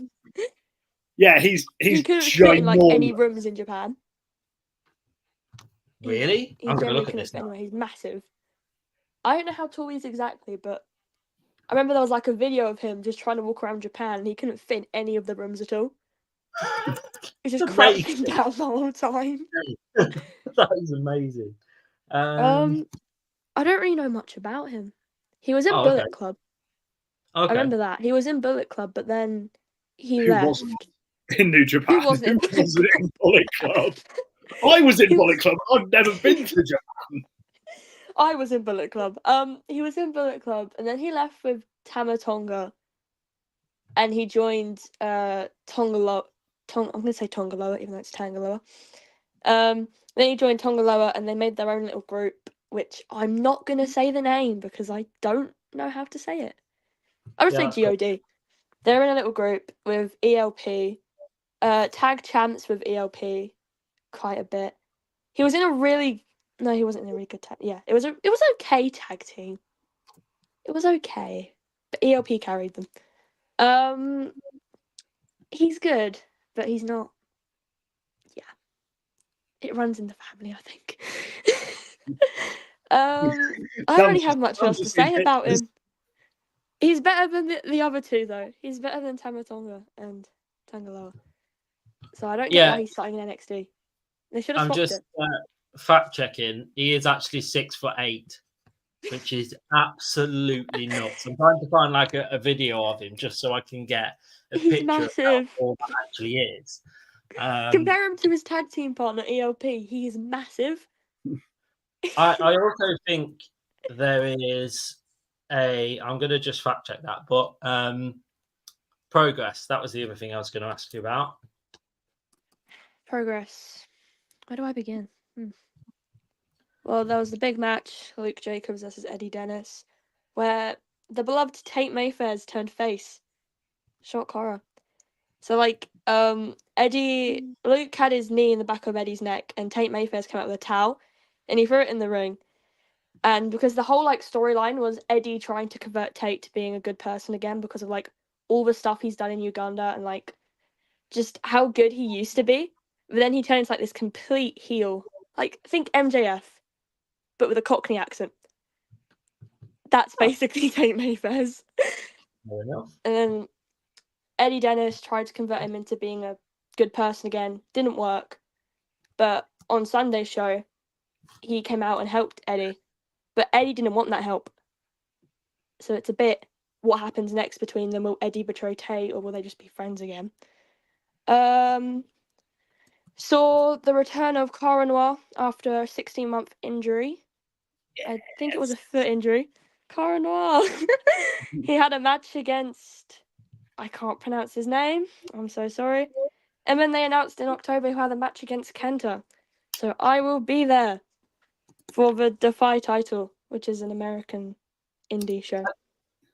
Yeah, he's He couldn't fit in like any rooms in Japan. Really? He I'm going to generally look at couldn't this fit now. anywhere. He's massive. I don't know how tall he is exactly, but I remember there was like a video of him just trying to walk around Japan and he couldn't fit in any of the rooms at all. He's just crouching down the whole time. That is amazing. I don't really know much about him. He was in Bullet Club. Okay. I remember that. He was in Bullet Club, but then he left. Wasn't in New Japan. Who wasn't in Bullet Club? I was in Bullet Club. I've never been to Japan. I was in Bullet Club. He was in Bullet Club, and then he left with Tama Tonga, and he joined Tongaloa. I'm gonna say Tongaloa, even though it's Tangaloa. Then he joined Tongaloa, and they made their own little group, which I'm not gonna say the name because I don't know how to say it. I would Yeah, say GOD. They're in a little group with ELP, tag champs with ELP quite a bit. He was in a really no, he wasn't in a really good tag. Yeah, it was okay tag team. It was okay, but ELP carried them. He's good, but he's not. Yeah, it runs in the family, I think. I don't really have much else to say about him. He's better than the other two, though. He's better than Tamatonga and Tangaloa. So I don't get why he's starting in NXT. They should have I'm swapped just it. fact checking. He is actually 6'8", which is absolutely nuts. I'm trying to find like a video of him just so I can get a He's picture massive. of how tall that actually is. Compare him to his tag team partner ELP. He is massive. I also think there is I'm going to just fact check that, but Progress. That was the other thing I was going to ask you about. Progress. Where do I begin? Well, there was the big match, Luke Jacobs versus Eddie Dennis, where the beloved Tate Mayfair's turned face. Shock horror. So like, Luke had his knee in the back of Eddie's neck, and Tate Mayfair's come out with a towel, and he threw it in the ring. And because the whole like storyline was Eddie trying to convert Tate to being a good person again because of like all the stuff he's done in Uganda and like just how good he used to be. But then he turns like this complete heel. Like think MJF, but with a Cockney accent. That's basically Tate Mayfair's. Fair enough. And then Eddie Dennis tried to convert him into being a good person again. Didn't work. But on Sunday's show, he came out and helped Eddie. But Eddie didn't want that help. So it's a bit what happens next between them. Will Eddie betray Tate or will they just be friends again? Saw the return of Cara Noir after a 16-month injury. I think it was a foot injury. Cara Noir. He had a match against... I can't pronounce his name. I'm so sorry. And then they announced in October he had a match against Kenta. So I will be there for the Defy title, which is an American indie show.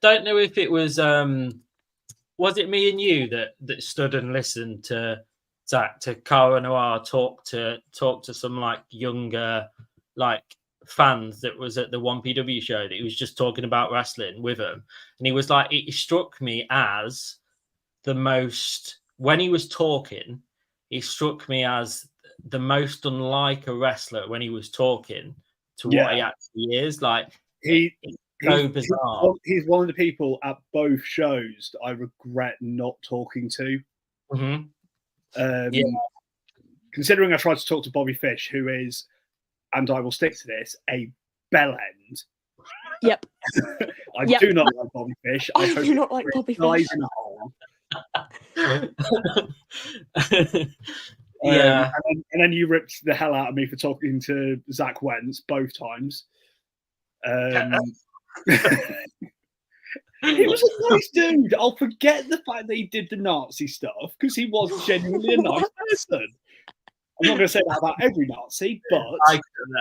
Don't know if it was it me and you that stood and listened to Zach, to Cara Noir talk to some like younger like fans that was at the 1PW show that he was just talking about wrestling with them, and he was like, it struck me as the most, when he was talking, he struck me as the most unlike a wrestler when he was talking to what he actually is. Like it's so bizarre. He's one of the people at both shows that I regret not talking to. Mm-hmm. Considering I tried to talk to Bobby Fish, who is, and I will stick to this, a bellend. Yep. I do not like Bobby Fish. I do not like Bobby Fish. In a hole. Yeah. And then you ripped the hell out of me for talking to Zach Wentz both times. He was a nice dude. I'll forget the fact that he did the Nazi stuff because he was genuinely a nice person. I'm not going to say that about every Nazi, but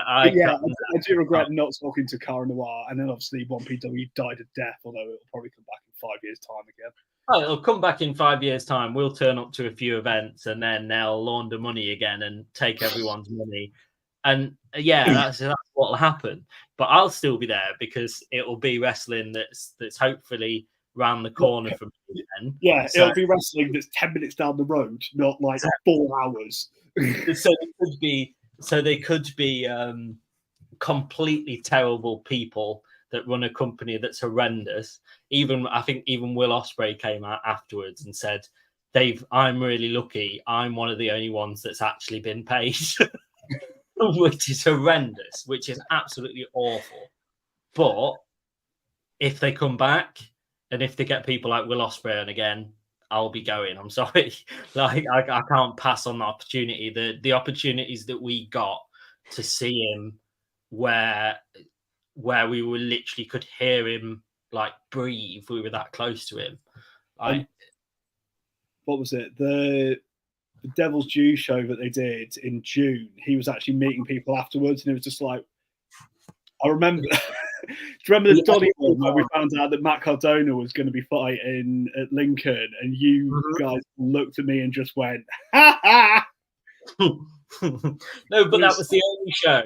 I do regret not talking to Cara Noir. And then obviously 1PW died a death, although it'll probably come back in 5 years' time again. Oh, it'll come back in 5 years' time. We'll turn up to a few events and then they'll launder money again and take everyone's money. And that's what'll happen. But I'll still be there because it'll be wrestling that's hopefully round the corner from me then. Yeah, so, it'll be wrestling that's 10 minutes down the road, not like 4 hours. So they could be completely terrible people that run a company that's horrendous. I think even Will Ospreay came out afterwards and said, "Dave, I'm really lucky. I'm one of the only ones that's actually been paid." Which is horrendous, which is absolutely awful. But if they come back and if they get people like Will Ospreay on again, I'll be going. I'm sorry. Like I can't pass on the opportunity. The opportunities that we got to see him where we were literally could hear him like breathe. We were that close to him. What was it? The Devil's Due show that they did in June, he was actually meeting people afterwards, and it was just like, I remember Do you remember the Yeah. Donny one where we found out that Matt Cardona was going to be fighting at Lincoln, and you guys looked at me and just went, "Ha ha!" No, but that was the only show.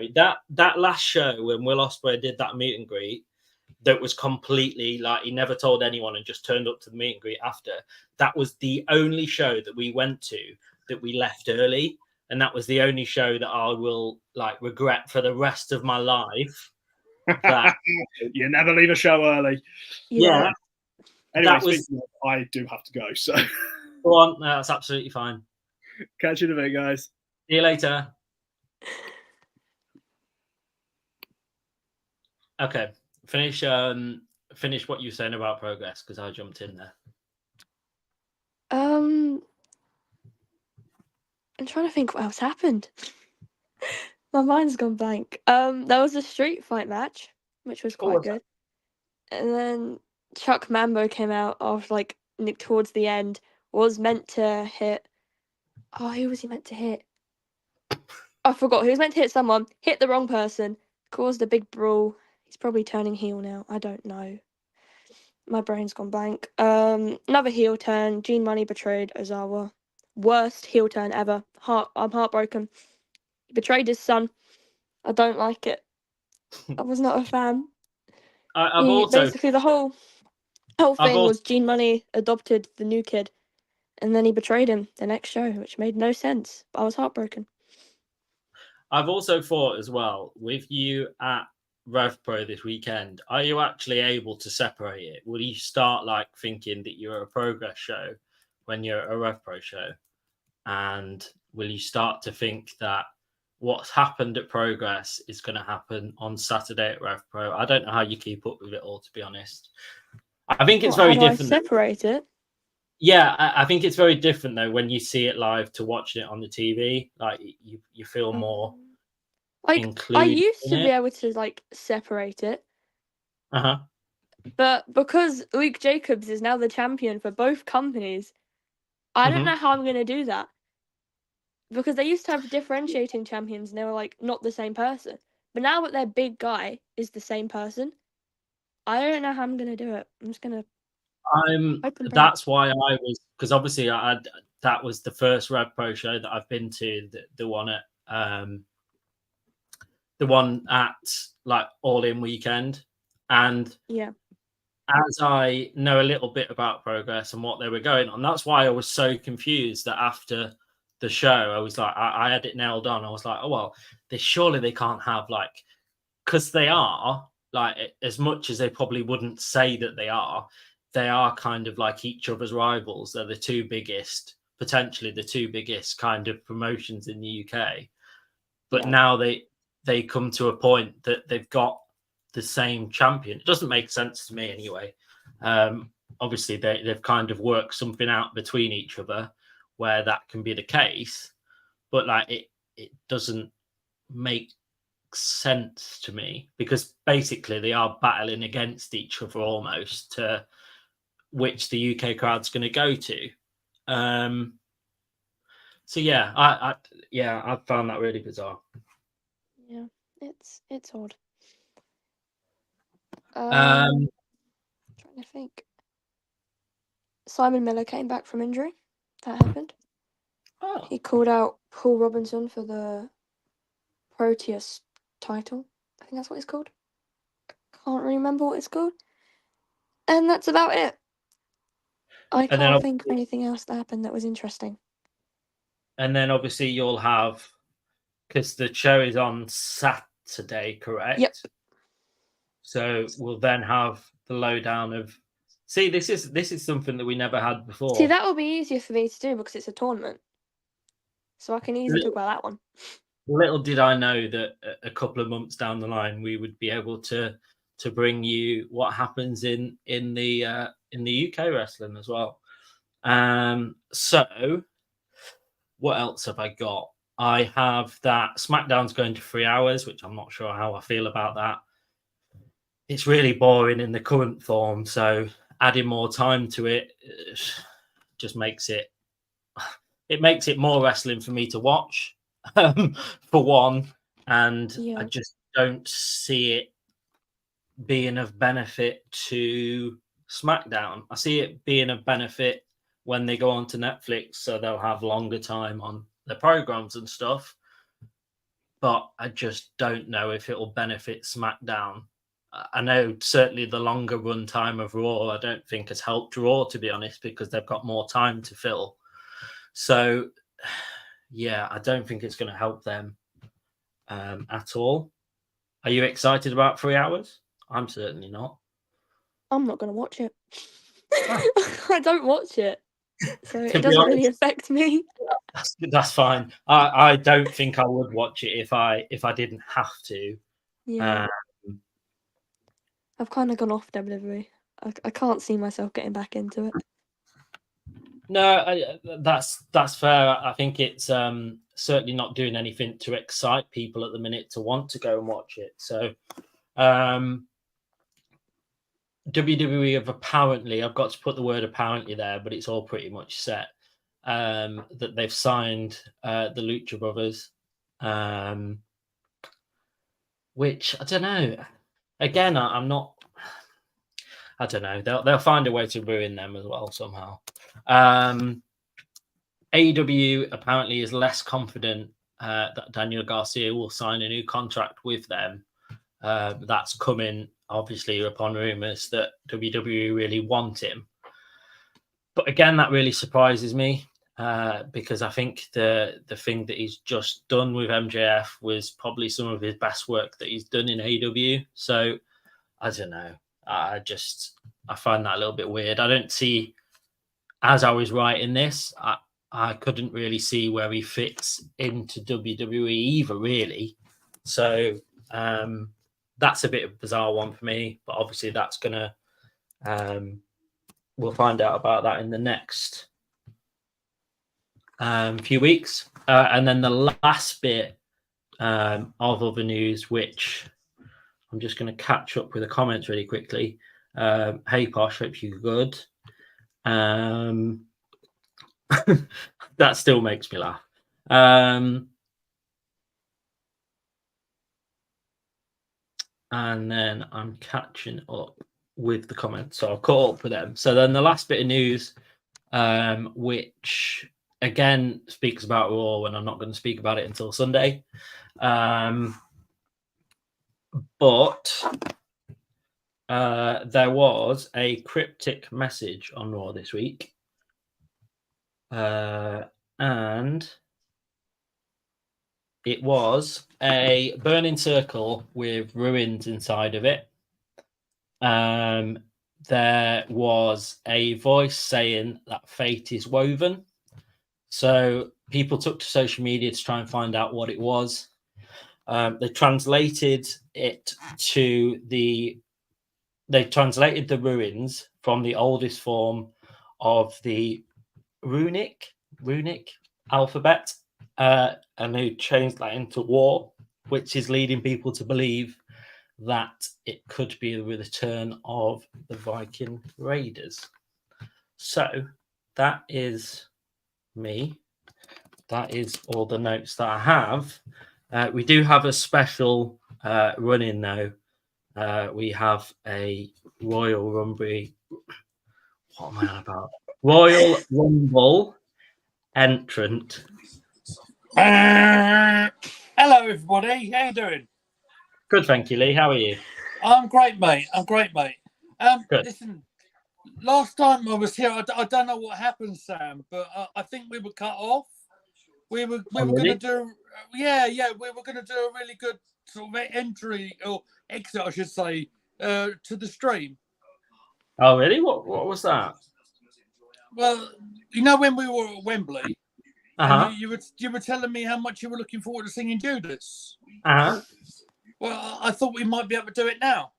That last show when Will Ospreay did that meet and greet, that was completely like he never told anyone and just turned up to the meet and greet after. That was the only show that we went to that we left early, and that was the only show that I will like regret for the rest of my life. That You never leave a show early. yeah. Anyway, That was- speaking of, I do have to go, so Go on, no, that's absolutely fine. catch you in a bit, guys. See you later. Okay, finish what you were saying about Progress because I jumped in there. I'm trying to think what else happened. My mind's gone blank. There was a street fight match, which was quite good. And then Chuck Mambo came out after like towards the end, was meant to hit. Oh, who was he meant to hit? I forgot. He was meant to hit someone, hit the wrong person, caused a big brawl. He's probably turning heel now. I don't know. My brain's gone blank. Another heel turn. Gene Money betrayed Ozawa. Worst heel turn ever. I'm heartbroken. He betrayed his son. I don't like it. I was not a fan. I've also Basically the whole thing was Gene Money adopted the new kid, and then he betrayed him the next show, which made no sense. But I was heartbroken. I've also thought as well with you at Rev Pro this weekend, are you actually able to separate it? Will you start like thinking that you're a Progress show when you're a Rev Pro show? And will you start to think that what's happened at Progress is going to happen on Saturday at Rev Pro? I don't know how you keep up with it all, to be honest. I think it's very different. How do I separate it? Yeah, I think it's very different though when you see it live to watching it on the TV. Like you feel more like included. I used to in be it. able to like separate it, Uh-huh. but because Luke Jacobs is now the champion for both companies, I don't know how I'm going to do that. Because they used to have differentiating champions and they were like not the same person. But now that their big guy is the same person, I don't know how I'm going to do it. I'm just going to That's why I was, because obviously that was the first Rev Pro show that I've been to, the one at like All In Weekend, and yeah. As I know a little bit about Progress and what they were going on, that's why I was so confused that after the show I was like, I had it nailed on. I was like, oh well, surely they can't have like, because they are like, as much as they probably wouldn't say that they are kind of like each other's rivals. They're potentially the two biggest kind of promotions in the UK. But now they come to a point that they've got the same champion. It doesn't make sense to me anyway. Obviously, they've kind of worked something out between each other where that can be the case. But like it doesn't make sense to me because basically they are battling against each other almost to which the UK crowd's going to go to. So yeah, I found that really bizarre. Yeah, it's odd. Trying to think. Simon Miller came back from injury. That happened. Oh. He called out Paul Robinson for the Proteus title. I think that's what it's called. Can't remember what it's called. And that's about it. I can't think of anything else that happened that was interesting. And then obviously you'll have, because the show is on Saturday, correct? Yep. So we'll then have the lowdown of. See, this is something that we never had before. See, that will be easier for me to do because it's a tournament, so I can easily talk about that one. Little did I know that a couple of months down the line we would be able to bring you what happens in the UK wrestling as well. So what else have I got? I have that SmackDown's going to 3 hours, which I'm not sure how I feel about that. It's really boring in the current form, so adding more time to it just makes it more wrestling for me to watch, for one, and I just don't see it being of benefit to SmackDown. I see it being of benefit when they go onto Netflix, so they'll have longer time on their programs and stuff. But I just don't know if it'll benefit SmackDown. I know certainly the longer run time of Raw, I don't think has helped Raw, to be honest, because they've got more time to fill. So, yeah, I don't think it's going to help them at all. Are you excited about 3 hours? I'm certainly not. I'm not going to watch it. I don't watch it, so To it be doesn't really honest, affect me. that's fine. I don't think I would watch it if I didn't have to. Yeah, I've kind of gone off WWE. I can't see myself getting back into it. No, that's fair. I think it's certainly not doing anything to excite people at the minute to want to go and watch it. So, WWE have apparently, I've got to put the word apparently there, but it's all pretty much set, that they've signed the Lucha Brothers, which I don't know. Again, I'm not. I don't know. They'll find a way to ruin them as well somehow. AEW apparently is less confident that Daniel Garcia will sign a new contract with them. That's coming, obviously, upon rumors that WWE really want him. But again, that really surprises me because I think the thing that he's just done with MJF was probably some of his best work that he's done in AEW. So I don't know. I find that a little bit weird. I don't see, as I was writing this, I couldn't really see where he fits into WWE either, really. So that's a bit of a bizarre one for me. But obviously, that's gonna we'll find out about that in the next few weeks. And then the last bit of other news, which I'm just going to catch up with the comments really quickly. Hey, Posh, hope you're good. That still makes me laugh. And then I'm catching up with the comments. So I'll caught up with them. So then the last bit of news, which again speaks about Raw, and I'm not going to speak about it until Sunday. But there was a cryptic message on Raw this week. And it was a burning circle with ruins inside of it. There was a voice saying that fate is woven. So people took to social media to try and find out what it was. They translated it to they translated the ruins from the oldest form of the runic alphabet, and they changed that into war, which is leading people to believe that it could be the return of the Viking Raiders. So that is me. That is all the notes that I have. We do have a special run-in though. We have a Royal Rumble. What am I on about? Royal Rumble entrant. Hello, everybody. How you doing? Good, thank you, Lee. How are you? I'm great, mate. Good. Listen, last time I was here, I don't know what happened, Sam, but I think we were cut off. We were going to do, we were going to do a really good sort of entry or exit, I should say, to the stream. Oh, really? What was that? Well, you know when we were at Wembley, Uh-huh. and you were telling me how much you were looking forward to singing Judas. Uh-huh. Well, I thought we might be able to do it now.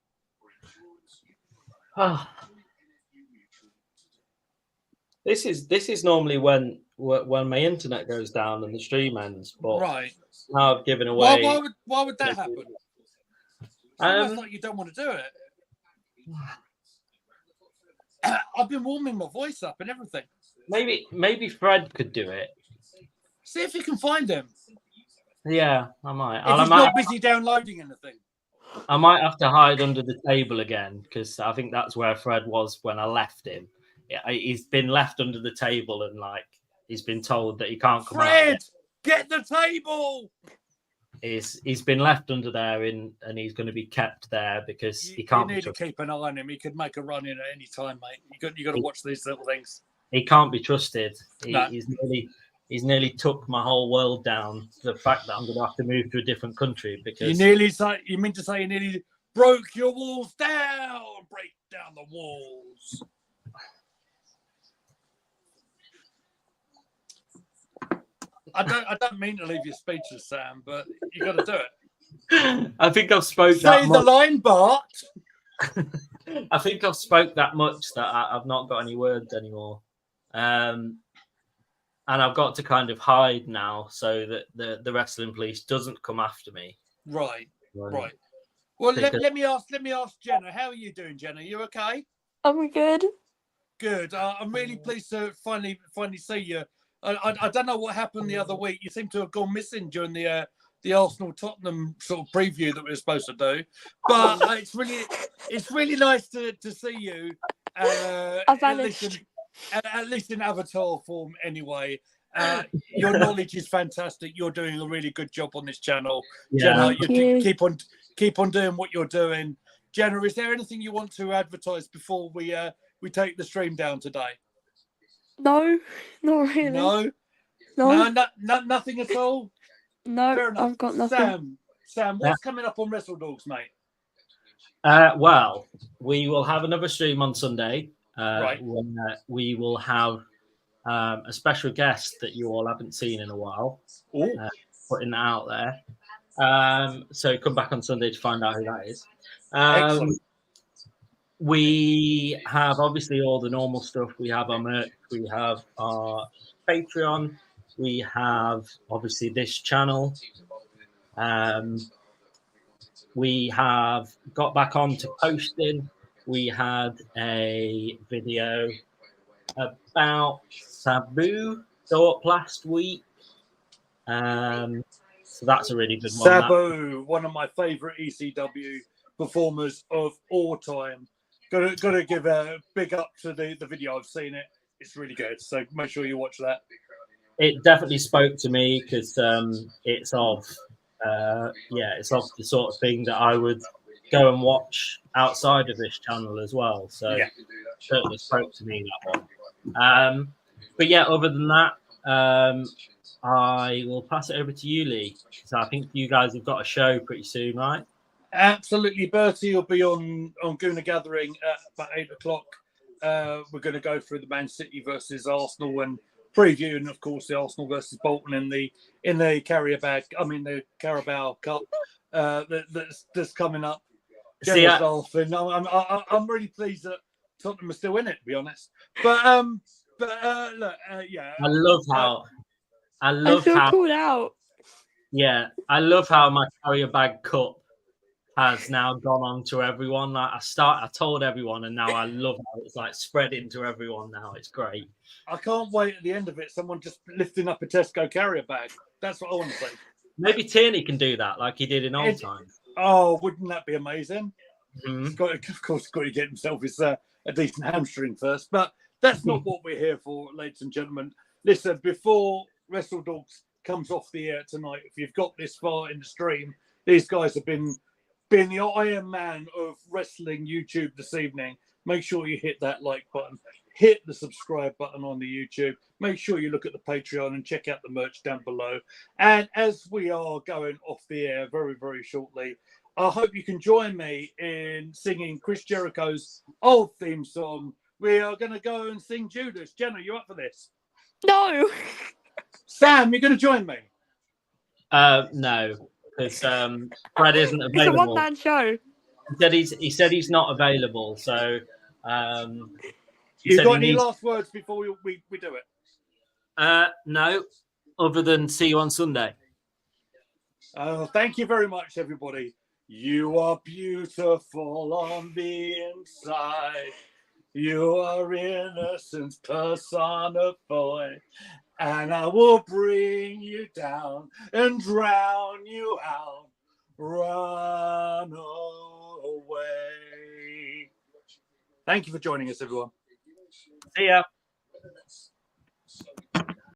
This is normally when my internet goes down and the stream ends, but right now I've given away. Why would that happen? It's almost like you don't want to do it. I've been warming my voice up and everything. Maybe Fred could do it. See if you can find him. Yeah, I might. If he's not busy downloading anything. I might have to hide under the table again because I think that's where Fred was when I left him. Yeah, he's been left under the table and like he's been told that he can't come out. Fred, get the table. He's been left under there and he's going to be kept there because he can't. You need to keep an eye on him. He could make a run in at any time, mate. You got to watch these little things. He can't be trusted. No. He's nearly took my whole world down. The fact that I'm going to have to move to a different country because you mean to say you nearly broke your walls down? Break down the walls. I don't mean to leave you speechless, Sam, but you got to do it. I think I've spoke Say that the much. line, Bart. I think I've spoke that much that I've not got any words anymore. And I've got to kind of hide now so that the wrestling police doesn't come after me. Right. Well, let me ask Jenna. How are you doing, Jenna? You okay? I'm good. Good. I'm really pleased to finally see you. I don't know what happened the other week. You seem to have gone missing during the Arsenal Tottenham sort of preview that we were supposed to do. But it's really nice to see you. At least in avatar form, anyway. Your knowledge is fantastic. You're doing a really good job on this channel. Yeah. Jenna, keep on doing what you're doing. Jenna, is there anything you want to advertise before we take the stream down today? No, not really. No, nothing at all. No, Fair enough. I've got nothing. Sam, what's coming up on Wrestle Dogs, mate? Well, we will have another stream on Sunday. Right. When, we will have a special guest that you all haven't seen in a while. Putting that out there. So come back on Sunday to find out who that is. Excellent. We have obviously all the normal stuff. We have our merch. We have our Patreon. We have obviously this channel. We have got back on to posting. We had a video about Sabu go up last week. So that's a really good one. Sabu, one of my favourite ECW performers of all time. Got to give a big up to the video. I've seen it. It's really good. So make sure you watch that. It definitely spoke to me because it's of the sort of thing that I would go and watch outside of this channel as well. So it certainly spoke to me, that one. But yeah, other than that, I will pass it over to you, Lee. So I think you guys have got a show pretty soon, right? Absolutely. Bertie will be on Gooner Gathering at about 8 o'clock. We're going to go through the Man City versus Arsenal and preview, and of course the Arsenal versus Bolton in the Carabao Cup that's coming up. Laughing. I'm really pleased that Tottenham are still in it, to be honest. But look, yeah. I love how called out. Yeah, I love how my carrier bag cup has now gone on to everyone. Like I told everyone, and now I love how it's like spreading to everyone now. It's great. I can't wait at the end of it. Someone just lifting up a Tesco carrier bag. That's what I want to say. Maybe Tierney can do that, like he did in old times. Oh, wouldn't that be amazing? Mm-hmm. He's got to get himself a decent hamstring first. But that's not what we're here for, ladies and gentlemen. Listen, before Wrestle Dogs comes off the air tonight, if you've got this far in the stream, these guys have been the Iron Man of wrestling YouTube this evening. Make sure you hit that like button, hit the subscribe button on the YouTube. Make sure you look at the Patreon and check out the merch down below. And as we are going off the air very, very shortly, I hope you can join me in singing Chris Jericho's old theme song. We are going to go and sing Judas. Jenna, you up for this? No. Sam, you're going to join me? No, because Brad isn't available. It's a one-man show. He said he's not available. So, you got any last words before we do it? No, other than see you on Sunday. Thank you very much, everybody. You are beautiful on the inside. You are innocence personified. And I will bring you down and drown you out run away. Thank you for joining us, everyone. See ya.